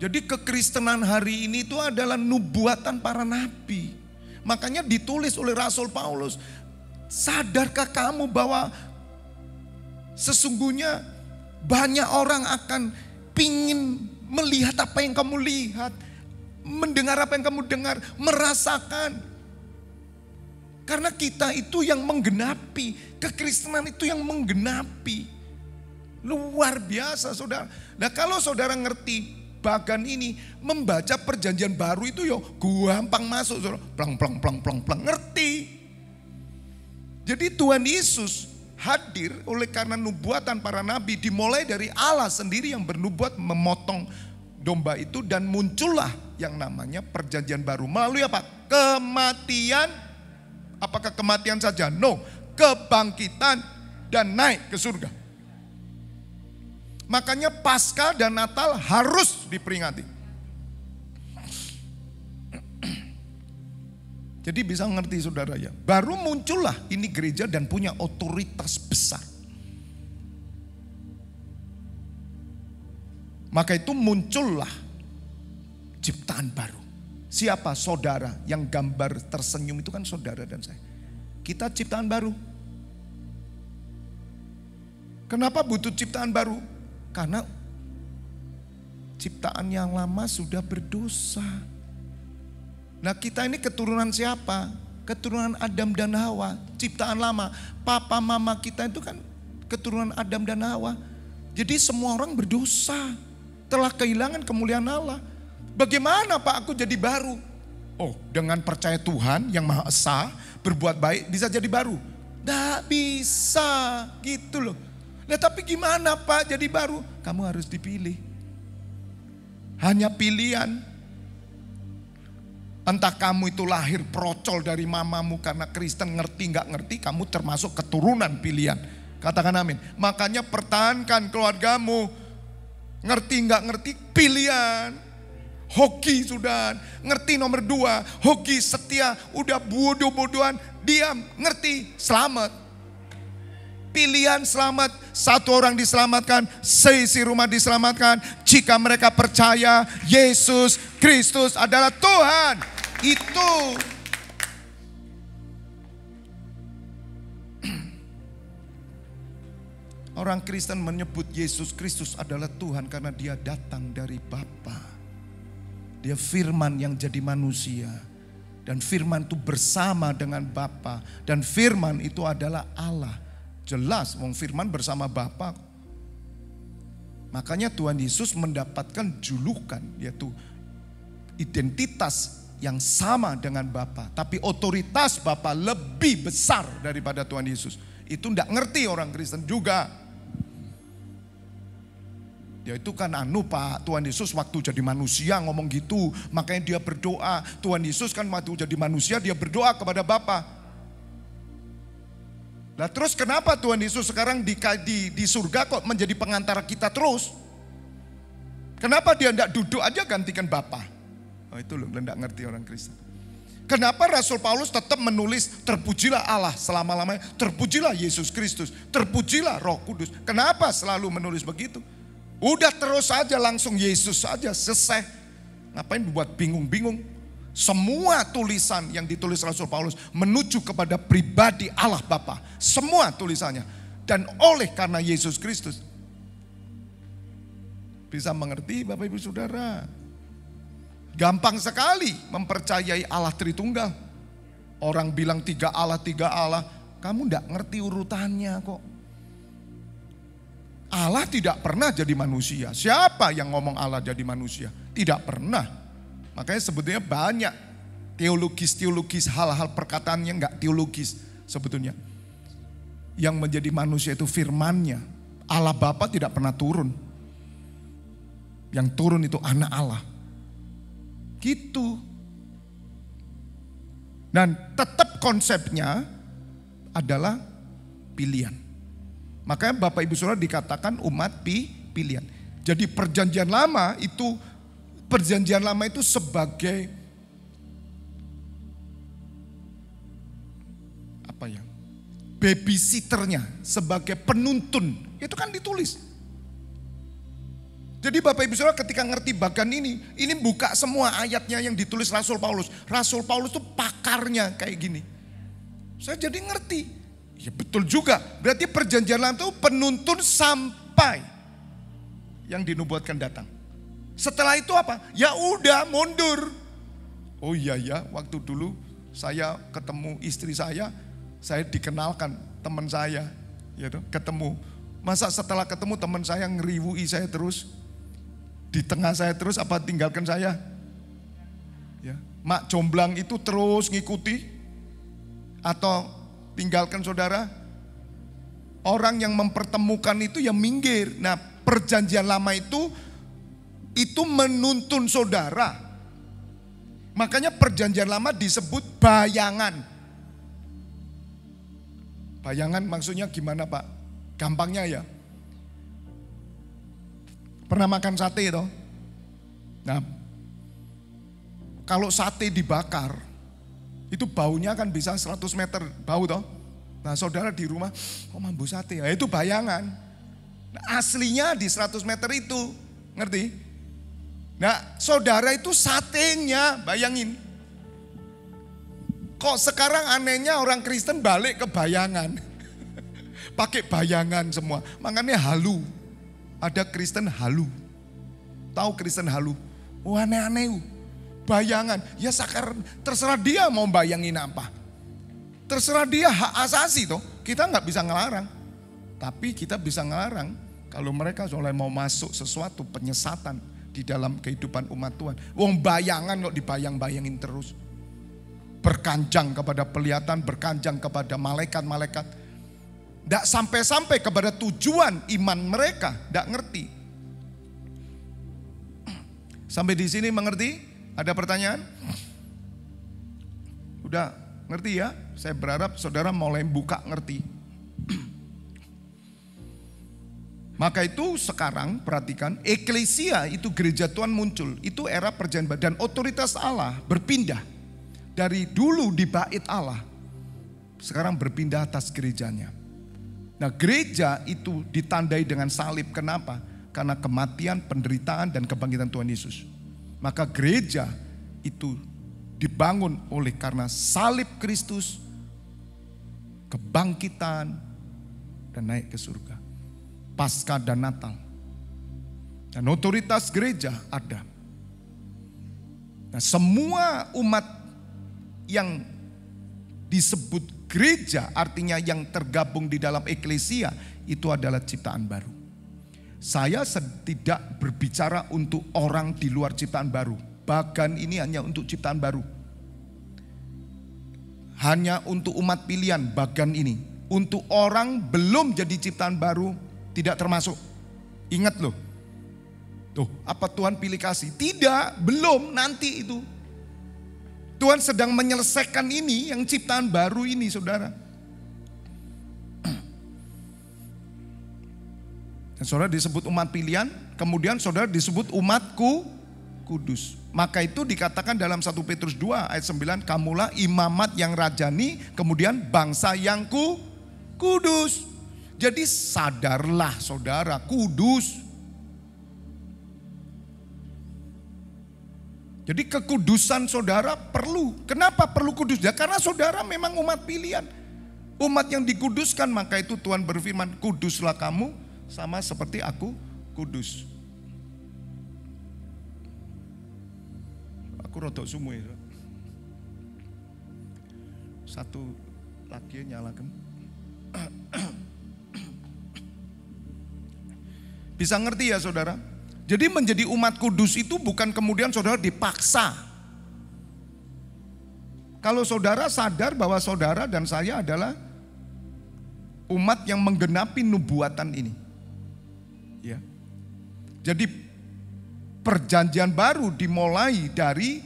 Speaker 1: Jadi kekristenan hari ini itu adalah nubuatan para nabi. Makanya ditulis oleh Rasul Paulus, sadarkah kamu bahwa sesungguhnya banyak orang akan pingin melihat apa yang kamu lihat, mendengar apa yang kamu dengar, merasakan. Karena kita itu yang menggenapi, kekristenan itu yang menggenapi. Luar biasa saudara. Nah kalau saudara ngerti bagan ini, membaca perjanjian baru itu yo gampang masuk saudara. Plang, ngerti. Jadi Tuhan Yesus hadir oleh karena nubuatan para nabi, dimulai dari Allah sendiri yang bernubuat memotong domba itu, dan muncullah yang namanya perjanjian baru melalui apa? Kematian. Apakah kematian saja? No, kebangkitan dan naik ke surga. Makanya Paskah dan Natal harus diperingati. Jadi bisa ngerti saudara ya, baru muncullah ini gereja dan punya otoritas besar. Maka itu muncullah ciptaan baru. Siapa? Saudara, yang gambar tersenyum itu kan saudara dan saya. Kita ciptaan baru. Kenapa butuh ciptaan baru? Karena ciptaan yang lama sudah berdosa. Nah kita ini keturunan siapa? Keturunan Adam dan Hawa, ciptaan lama. Papa mama kita itu kan keturunan Adam dan Hawa. Jadi semua orang berdosa, telah kehilangan kemuliaan Allah. Bagaimana Pak aku jadi baru? Oh dengan percaya Tuhan yang Maha Esa, berbuat baik bisa jadi baru? Nggak bisa gitu loh. Nah tapi gimana Pak jadi baru? Kamu harus dipilih. Hanya pilihan. Entah kamu itu lahir procol dari mamamu karena Kristen, ngerti nggak ngerti, kamu termasuk keturunan pilihan. Katakan amin. Makanya pertahankan keluargamu. Ngerti nggak ngerti, pilihan. Hoki sudah, ngerti nomor 2. Hoki setia, udah bodoh-bodohan, diam, ngerti, selamat. Pilihan selamat, satu orang diselamatkan, seisi rumah diselamatkan. Jika mereka percaya Yesus Kristus adalah Tuhan. Itu orang Kristen menyebut Yesus Kristus adalah Tuhan karena dia datang dari Bapa. Dia firman yang jadi manusia. Dan firman itu bersama dengan Bapa. Dan firman itu adalah Allah. Jelas wong firman bersama Bapa. Makanya Tuhan Yesus mendapatkan julukan, yaitu identitas yang sama dengan Bapa, tapi otoritas Bapa lebih besar daripada Tuhan Yesus. Itu enggak ngerti orang Kristen juga. Ya itu kan Pak, Tuhan Yesus waktu jadi manusia ngomong gitu, makanya dia berdoa. Tuhan Yesus kan waktu jadi manusia dia berdoa kepada Bapa. Nah terus kenapa Tuhan Yesus sekarang di surga kok menjadi pengantara kita terus? Kenapa dia enggak duduk aja gantikan Bapa? Oh itu loh, enggak ngerti orang Kristen. Kenapa Rasul Paulus tetap menulis terpujilah Allah selama-lamanya, terpujilah Yesus Kristus, terpujilah Roh Kudus. Kenapa selalu menulis begitu? Udah terus saja langsung Yesus saja selesai. Ngapain buat bingung-bingung? Semua tulisan yang ditulis Rasul Paulus menuju kepada pribadi Allah Bapa. Semua tulisannya. Dan oleh karena Yesus Kristus. Bisa mengerti Bapak Ibu Saudara? Gampang sekali mempercayai Allah Tritunggal. Orang bilang tiga Allah. Kamu enggak ngerti urutannya kok. Allah tidak pernah jadi manusia. Siapa yang ngomong Allah jadi manusia? Tidak pernah. Makanya sebetulnya banyak teologis hal-hal perkataannya enggak teologis sebetulnya. Yang menjadi manusia itu firman-Nya. Allah Bapa tidak pernah turun. Yang turun itu anak Allah. Gitu. Dan tetap konsepnya adalah pilihan. Makanya Bapak Ibu Saudara dikatakan umat pilihan. Jadi perjanjian lama itu sebagai apa ya? Babysitternya, sebagai penuntun. Itu kan ditulis. Jadi Bapak Ibu Saudara ketika ngerti bagian ini buka semua ayatnya yang ditulis Rasul Paulus. Rasul Paulus itu pakarnya kayak gini. Saya jadi ngerti. Ya betul juga. Berarti perjanjian lama itu penuntun sampai yang dinubuatkan datang. Setelah itu apa? Ya udah mundur. Oh iya ya, waktu dulu saya ketemu istri saya dikenalkan teman saya, gitu, ketemu. Masa setelah ketemu teman saya ngeriwui saya terus? Di tengah saya terus apa tinggalkan saya? Ya, mak jomblang itu terus ngikuti atau tinggalkan saudara? Orang yang mempertemukan itu yang minggir. Nah, perjanjian lama itu menuntun saudara. Makanya perjanjian lama disebut bayangan. Bayangan maksudnya gimana Pak? Gampangnya ya. Pernah makan sate toh? Nah, kalau sate dibakar, itu baunya kan bisa 100 meter bau toh. Nah saudara di rumah, kok mambu sate ya? Itu bayangan. Nah, aslinya di 100 meter itu, ngerti? Nah saudara itu satenya, bayangin. Kok sekarang anehnya orang Kristen balik ke bayangan. Pakai bayangan semua, makanya halu. Ada Kristen halu. Tahu Kristen halu? Oh aneh-aneh. Bayangan. Ya sekarang terserah dia mau bayangin apa. Terserah dia, hak asasi toh. Kita nggak bisa ngelarang. Tapi kita bisa ngelarang kalau mereka soalnya mau masuk sesuatu penyesatan di dalam kehidupan umat Tuhan. Wong bayangan kok dibayang-bayangin terus. Berkanjang kepada pelihatan, berkanjang kepada malaikat-malaikat. Tidak sampai-sampai kepada tujuan iman mereka, tidak ngerti. Sampai di sini mengerti? Ada pertanyaan? Udah ngerti ya? Saya berharap saudara mulai buka ngerti. Maka itu sekarang perhatikan, eklesia itu gereja Tuhan muncul. Itu era perjanjian baru dan otoritas Allah berpindah. Dari dulu di bait Allah, sekarang berpindah atas gerejanya. Nah gereja itu ditandai dengan salib. Kenapa? Karena kematian, penderitaan, dan kebangkitan Tuhan Yesus. Maka gereja itu dibangun oleh karena salib Kristus, kebangkitan, dan naik ke surga. Paskah dan Natal. Dan otoritas gereja ada. Nah semua umat yang disebut gereja, artinya yang tergabung di dalam eklesia, itu adalah ciptaan baru. Saya tidak berbicara untuk orang di luar ciptaan baru. Bagan ini hanya untuk ciptaan baru. Hanya untuk umat pilihan bagan ini. Untuk orang belum jadi ciptaan baru tidak termasuk. Ingat loh. Tuh, apa Tuhan pilih kasih? Tidak, belum, nanti itu. Tuhan sedang menyelesaikan ini, yang ciptaan baru ini saudara. Dan saudara disebut umat pilihan, kemudian saudara disebut umatku kudus. Maka itu dikatakan dalam 1 Petrus 2 ayat 9, kamulah imamat yang rajani, kemudian bangsa yang kudus. Jadi sadarlah saudara, kudus. Jadi kekudusan saudara perlu. Kenapa perlu kudus? Ya karena saudara memang umat pilihan. Umat yang dikuduskan, maka itu Tuhan berfirman, kuduslah kamu sama seperti aku kudus. Aku rodok sumu ya. Satu lagi nyalakan. Bisa ngerti ya saudara? Jadi menjadi umat kudus itu bukan kemudian saudara dipaksa. Kalau saudara sadar bahwa saudara dan saya adalah umat yang menggenapi nubuatan ini. Ya. Jadi perjanjian baru dimulai dari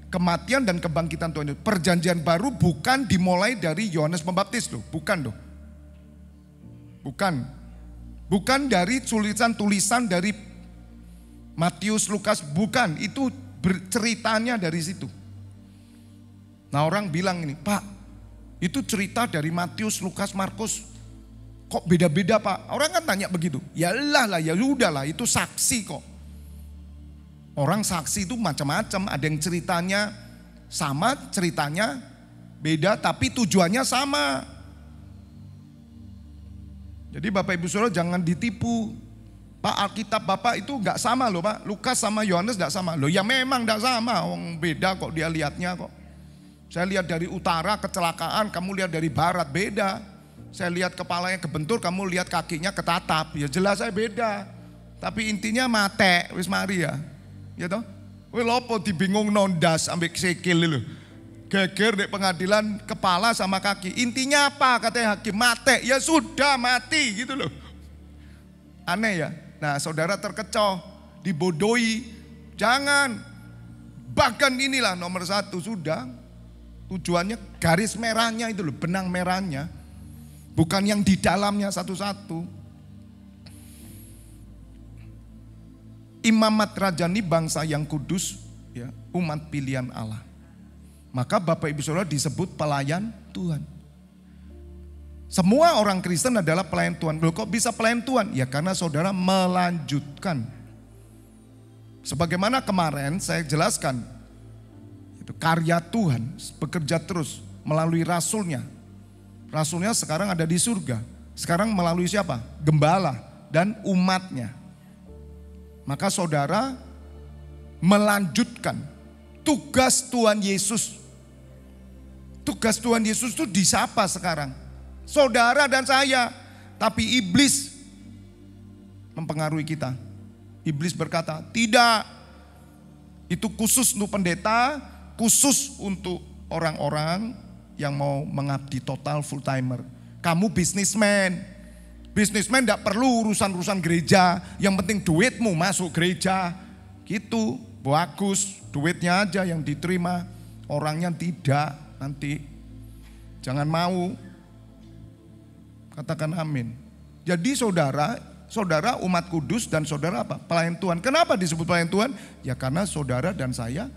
Speaker 1: kematian dan kebangkitan Tuhan Yesus. Perjanjian baru bukan dimulai dari Yohanes Pembaptis loh, bukan loh. Bukan. Bukan dari tulisan-tulisan dari Matius, Lukas, bukan. Itu ceritanya dari situ. Nah orang bilang ini, Pak, itu cerita dari Matius, Lukas, Markus. Kok beda-beda Pak? Orang kan tanya begitu. Ya lah, ya udahlah, itu saksi kok. Orang saksi itu macam-macam. Ada yang ceritanya sama, ceritanya beda, tapi tujuannya sama. Jadi Bapak Ibu Saudara jangan ditipu. Pak, Alkitab Bapak itu enggak sama loh Pak. Lukas sama Yohanes enggak sama. Loh ya memang enggak sama. Beda kok dia lihatnya kok. Saya lihat dari utara kecelakaan, kamu lihat dari barat beda. Saya lihat kepalanya kebentur, kamu lihat kakinya ketatap. Ya jelas saya beda. Tapi intinya mate, wis mari ya. Ya toh? Wih lopo dibingung nondas ambek sikil lho. Geger di pengadilan kepala sama kaki. Intinya apa katanya hakim? Mate. Ya sudah mati gitu loh. Aneh ya. Nah saudara terkecoh, dibodohi. Jangan. Bahkan inilah nomor satu sudah. Tujuannya garis merahnya itu loh, benang merahnya. Bukan yang di dalamnya satu-satu. Imamat rajani bangsa yang kudus, ya, umat pilihan Allah. Maka Bapak Ibu Saudara disebut pelayan Tuhan. Semua orang Kristen adalah pelayan Tuhan. Loh kok bisa pelayan Tuhan? Ya karena saudara melanjutkan. Sebagaimana kemarin saya jelaskan, itu karya Tuhan bekerja terus melalui rasulnya. Rasulnya sekarang ada di surga. Sekarang melalui siapa? Gembala dan umatnya. Maka saudara melanjutkan tugas Tuhan Yesus. Tugas Tuhan Yesus itu disapa sekarang. Saudara dan saya. Tapi iblis mempengaruhi kita. Iblis berkata, tidak. Itu khusus untuk pendeta, khusus untuk orang-orang yang mau mengabdi total full timer. Kamu bisnismen. Bisnismen tidak perlu urusan-urusan gereja. Yang penting duitmu masuk gereja. Gitu, bagus. Duitnya aja yang diterima. Orangnya tidak nanti. Jangan mau. Katakan amin. Jadi saudara umat kudus dan saudara apa? Pelayan Tuhan. Kenapa disebut pelayan Tuhan? Ya karena saudara dan saya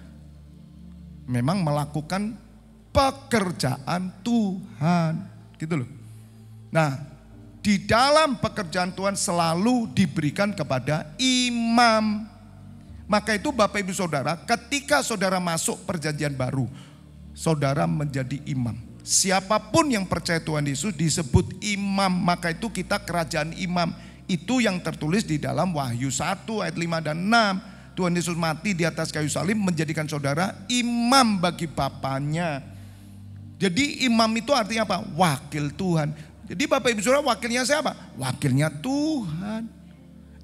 Speaker 1: memang melakukan pekerjaan Tuhan. Gitu loh. Nah, di dalam pekerjaan Tuhan selalu diberikan kepada imam. Maka itu Bapak Ibu Saudara, ketika saudara masuk perjanjian baru, saudara menjadi imam. Siapapun yang percaya Tuhan Yesus disebut imam. Maka itu kita kerajaan imam. Itu yang tertulis di dalam Wahyu 1 ayat 5 dan 6. Tuhan Yesus mati di atas kayu salib menjadikan saudara imam bagi Bapaknya. Jadi imam itu artinya apa? Wakil Tuhan. Jadi Bapak Ibu Saudara wakilnya siapa? Wakilnya Tuhan.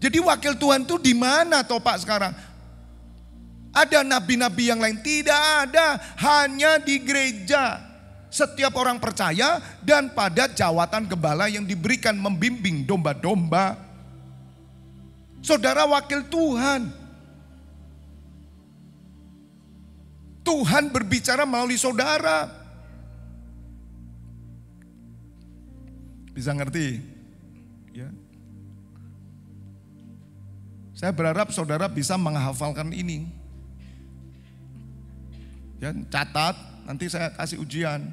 Speaker 1: Jadi wakil Tuhan itu di mana toh Pak sekarang? Ada nabi-nabi yang lain? Tidak ada, hanya di gereja. Setiap orang percaya dan pada jawatan gembala yang diberikan membimbing domba-domba. Saudara wakil Tuhan. Tuhan berbicara melalui saudara. Bisa ngerti? Ya. Saya berharap saudara bisa menghafalkan ini. Ya, catat, nanti saya kasih ujian.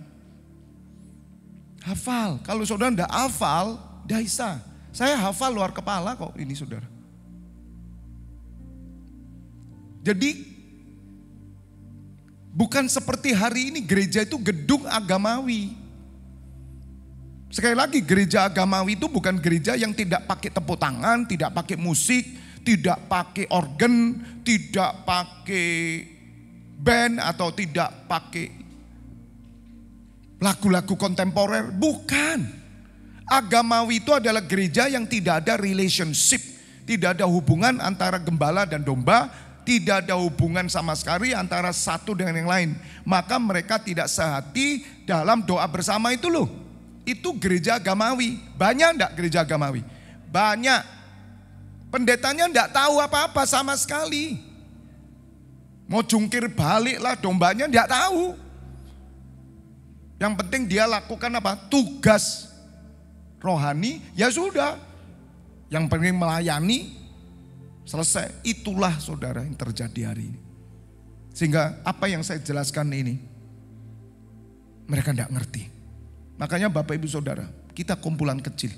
Speaker 1: Hafal. Kalau saudara enggak hafal, enggak bisa. Saya hafal luar kepala kok ini saudara. Jadi bukan seperti hari ini gereja itu gedung agamawi. Sekali lagi, gereja agamawi itu bukan gereja yang tidak pakai tepuk tangan, tidak pakai musik, tidak pakai organ, tidak pakai band, atau tidak pakai lagu-lagu kontemporer. Bukan. Agamawi itu adalah gereja yang tidak ada relationship, tidak ada hubungan antara gembala dan domba, tidak ada hubungan sama sekali antara satu dengan yang lain. Maka mereka tidak sehati dalam doa bersama itu loh. Itu gereja agamawi. Banyak enggak gereja agamawi? Banyak. Pendetanya enggak tahu apa-apa sama sekali. Mau jungkir balik lah dombanya enggak tahu. Yang penting dia lakukan apa? Tugas rohani, ya sudah. Yang penting melayani, selesai. Itulah saudara yang terjadi hari ini. Sehingga apa yang saya jelaskan ini, mereka enggak ngerti. Makanya Bapak Ibu Saudara, kita kumpulan kecil.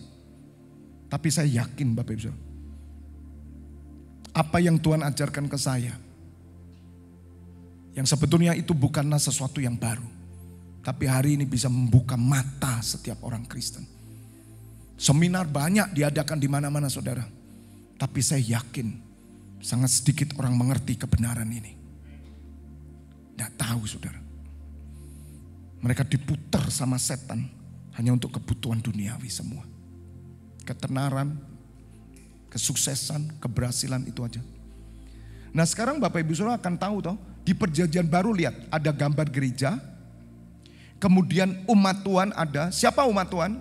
Speaker 1: Tapi saya yakin Bapak Ibu Saudara, apa yang Tuhan ajarkan ke saya, yang sebetulnya itu bukanlah sesuatu yang baru, tapi hari ini bisa membuka mata setiap orang Kristen. Seminar banyak diadakan di mana-mana saudara, tapi saya yakin sangat sedikit orang mengerti kebenaran ini. Tidak tahu saudara. Mereka diputar sama setan hanya untuk kebutuhan duniawi semua. Ketenaran, kesuksesan, keberhasilan itu aja. Nah sekarang Bapak Ibu Saudara akan tahu toh, di perjanjian baru lihat ada gambar gereja. Kemudian umat Tuhan ada. Siapa umat Tuhan?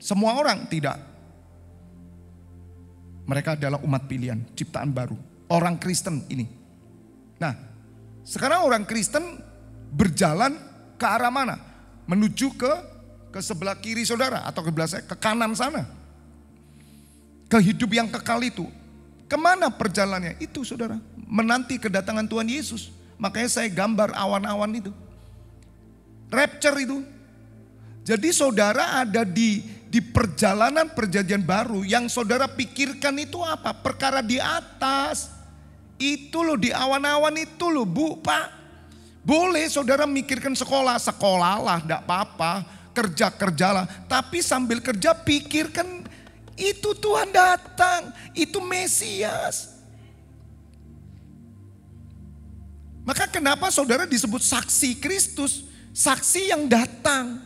Speaker 1: Semua orang? Tidak. Mereka adalah umat pilihan, ciptaan baru. Orang Kristen ini. Nah sekarang orang Kristen berjalan ke arah mana? Menuju ke sebelah kiri saudara atau ke sebelah saya, ke kanan sana. Ke hidup yang kekal itu. Kemana perjalanannya? Itu saudara, menanti kedatangan Tuhan Yesus. Makanya saya gambar awan-awan itu. Rapture itu. Jadi saudara ada di perjalanan perjanjian baru, yang saudara pikirkan itu apa? Perkara di atas. Itu loh, di awan-awan itu loh Bu, Pak. Boleh saudara mikirkan sekolah, sekolahlah, enggak apa-apa, kerjalah. Tapi sambil kerja pikirkan itu Tuhan datang, itu Mesias. Maka kenapa saudara disebut saksi Kristus, saksi yang datang.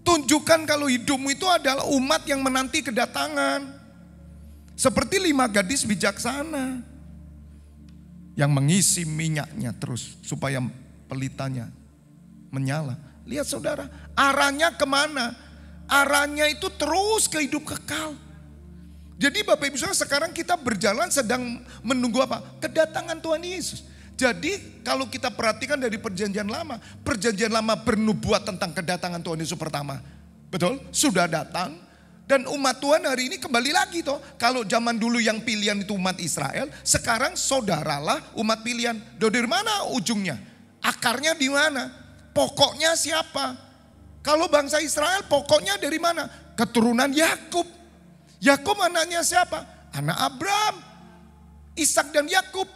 Speaker 1: Tunjukkan kalau hidupmu itu adalah umat yang menanti kedatangan. Seperti 5 gadis bijaksana yang mengisi minyaknya terus supaya pelitanya menyala. Lihat saudara, arahnya kemana? Arahnya itu terus ke hidup kekal. Jadi Bapak Ibu Saudara, sekarang kita berjalan sedang menunggu apa? Kedatangan Tuhan Yesus. Jadi kalau kita perhatikan dari perjanjian lama bernubuat tentang kedatangan Tuhan Yesus pertama. Betul? Sudah datang. Dan umat Tuhan hari ini kembali lagi toh. Kalau zaman dulu yang pilihan itu umat Israel, sekarang saudaralah umat pilihan. Dari mana ujungnya? Akarnya di mana? Pokoknya siapa? Kalau bangsa Israel pokoknya dari mana? Keturunan Yakub. Yakub anaknya siapa? Anak Abraham, Ishak dan Yakub.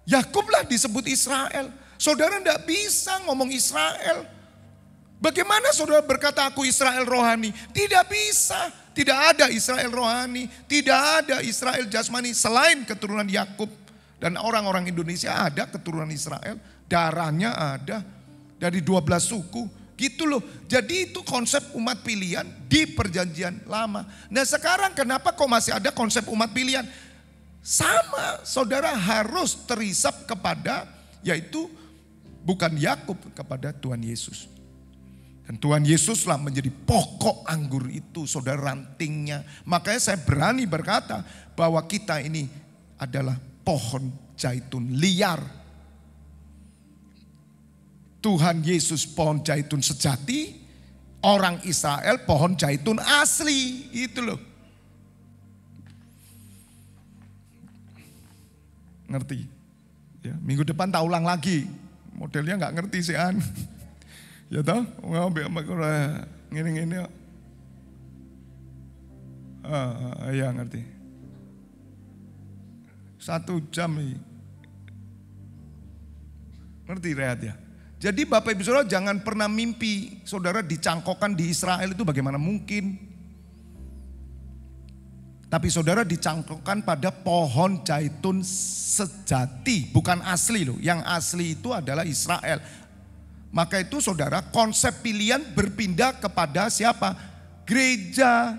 Speaker 1: Yakublah disebut Israel. Saudara tidak bisa ngomong Israel. Bagaimana saudara berkata aku Israel rohani? Tidak bisa. Tidak ada Israel rohani. Tidak ada Israel jasmani selain keturunan Yakub. Dan orang-orang Indonesia ada keturunan Israel. Darahnya ada. Dari 12 suku. Gitu loh. Jadi itu konsep umat pilihan di perjanjian lama. Nah sekarang kenapa kok masih ada konsep umat pilihan? Sama, saudara harus terisap kepada, yaitu bukan Yakub, kepada Tuhan Yesus. Dan Tuhan Yesuslah menjadi pokok anggur itu, saudara, rantingnya. Makanya saya berani berkata bahwa kita ini adalah pohon zaitun liar. Tuhan Yesus pohon zaitun sejati, orang Israel pohon zaitun asli, itu loh. Ngerti? Ya, minggu depan tak ulang lagi. Modelnya nggak ngerti sih an. Ya toh, ngene-ngene. Ya ngerti. 1 jam nih. Ngerti Rehat ya? Jadi Bapak Ibu Saudara jangan pernah mimpi saudara dicangkokkan di Israel itu bagaimana mungkin. Tapi saudara dicangkokkan pada pohon zaitun sejati, bukan asli loh. Yang asli itu adalah Israel. Maka itu saudara konsep pilihan berpindah kepada siapa? Gereja.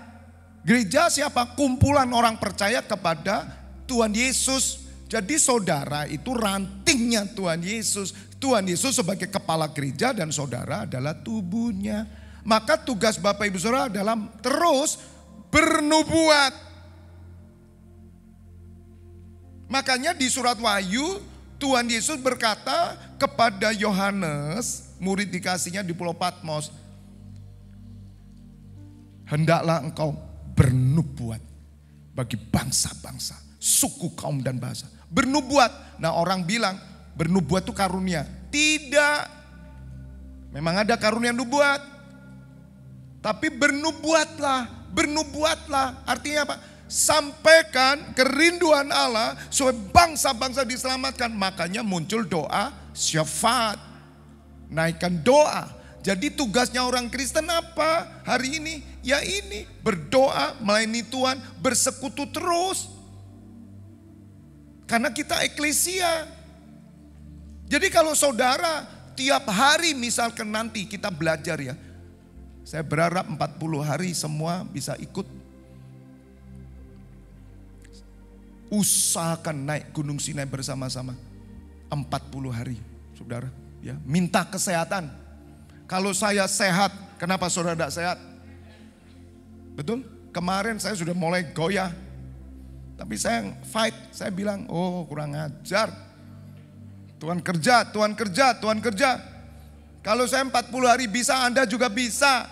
Speaker 1: Gereja siapa? Kumpulan orang percaya kepada Tuhan Yesus. Jadi saudara itu rantingnya Tuhan Yesus. Tuhan Yesus sebagai kepala gereja dan saudara adalah tubuhnya. Maka tugas Bapak Ibu Saudara adalah terus bernubuat. Makanya di surat Wahyu Tuhan Yesus berkata kepada Yohanes, murid dikasihnya di Pulau Patmos, hendaklah engkau bernubuat bagi bangsa-bangsa, suku, kaum dan bahasa. Bernubuat. Nah orang bilang bernubuat itu karunia. Tidak. Memang ada karunia nubuat. Tapi bernubuatlah. Bernubuatlah. Artinya apa? Sampaikan kerinduan Allah supaya bangsa-bangsa diselamatkan. Makanya muncul doa syafaat. Naikkan doa. Jadi tugasnya orang Kristen apa hari ini? Ya ini, berdoa, melayani Tuhan, bersekutu terus. Karena kita eklesia. Jadi kalau saudara tiap hari misalkan nanti kita belajar ya. Saya berharap 40 hari semua bisa ikut. Usahakan naik Gunung Sinai bersama-sama 40 hari, saudara. Ya, minta kesehatan. Kalau saya sehat, kenapa saudara tidak sehat? Betul? Kemarin saya sudah mulai goyah. Tapi saya fight, saya bilang, oh kurang ajar. Tuhan kerja, Tuhan kerja, Tuhan kerja. Kalau saya 40 hari bisa, Anda juga bisa.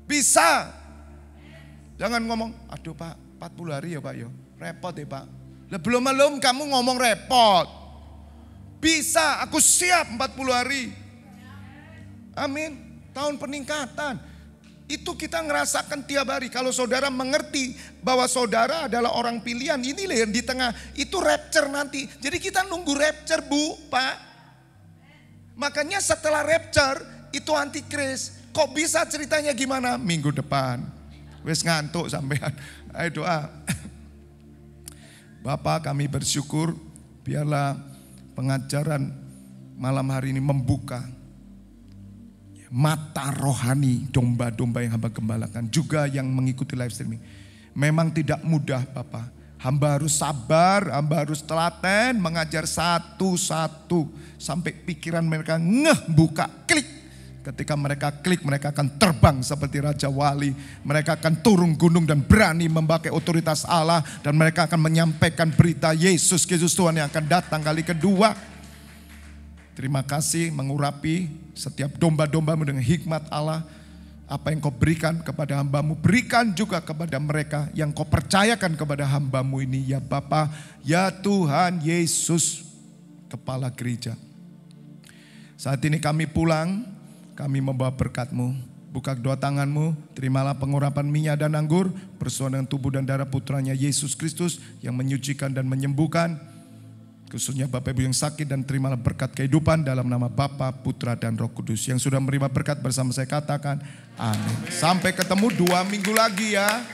Speaker 1: Bisa. Jangan ngomong, aduh Pak, 40 hari ya Pak yo. Repot ya Pak. Lah belum kamu ngomong repot. Bisa, aku siap 40 hari. Amin. Tahun peningkatan. Itu kita ngerasakan tiap hari. Kalau saudara mengerti bahwa saudara adalah orang pilihan. Inilah yang di tengah. Itu rapture nanti. Jadi kita nunggu rapture Bu, Pak. Makanya setelah rapture itu antikris. Kok bisa ceritanya gimana? Minggu depan. Wes ngantuk sampean. Ayo doa. Bapak kami bersyukur biarlah pengajaran malam hari ini membuka mata rohani domba-domba yang hamba gembalakan. Juga yang mengikuti live streaming. Memang tidak mudah Bapak. Hamba harus sabar, hamba harus telaten mengajar satu-satu. Sampai pikiran mereka buka, klik. Ketika mereka klik, mereka akan terbang seperti Raja Wali. Mereka akan turun gunung dan berani memakai otoritas Allah. Dan mereka akan menyampaikan berita Yesus Kristus Tuhan yang akan datang kali kedua. Terima kasih mengurapi setiap domba-dombamu dengan hikmat Allah. Apa yang kau berikan kepada hambamu, berikan juga kepada mereka yang kau percayakan kepada hambamu ini. Ya Bapa, ya Tuhan Yesus, Kepala Gereja. Saat ini kami pulang. Kami membawa berkat-Mu. Buka kedua tangan-Mu, terimalah pengurapan minyak dan anggur, bersama dengan tubuh dan darah putranya Yesus Kristus yang menyucikan dan menyembuhkan. Khususnya Bapak Ibu yang sakit, dan terimalah berkat kehidupan dalam nama Bapa, Putra dan Roh Kudus. Yang sudah menerima berkat bersama saya katakan amin. Sampai ketemu 2 minggu lagi ya.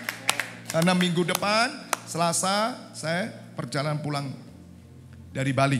Speaker 1: Karena minggu depan Selasa saya perjalanan pulang dari Bali.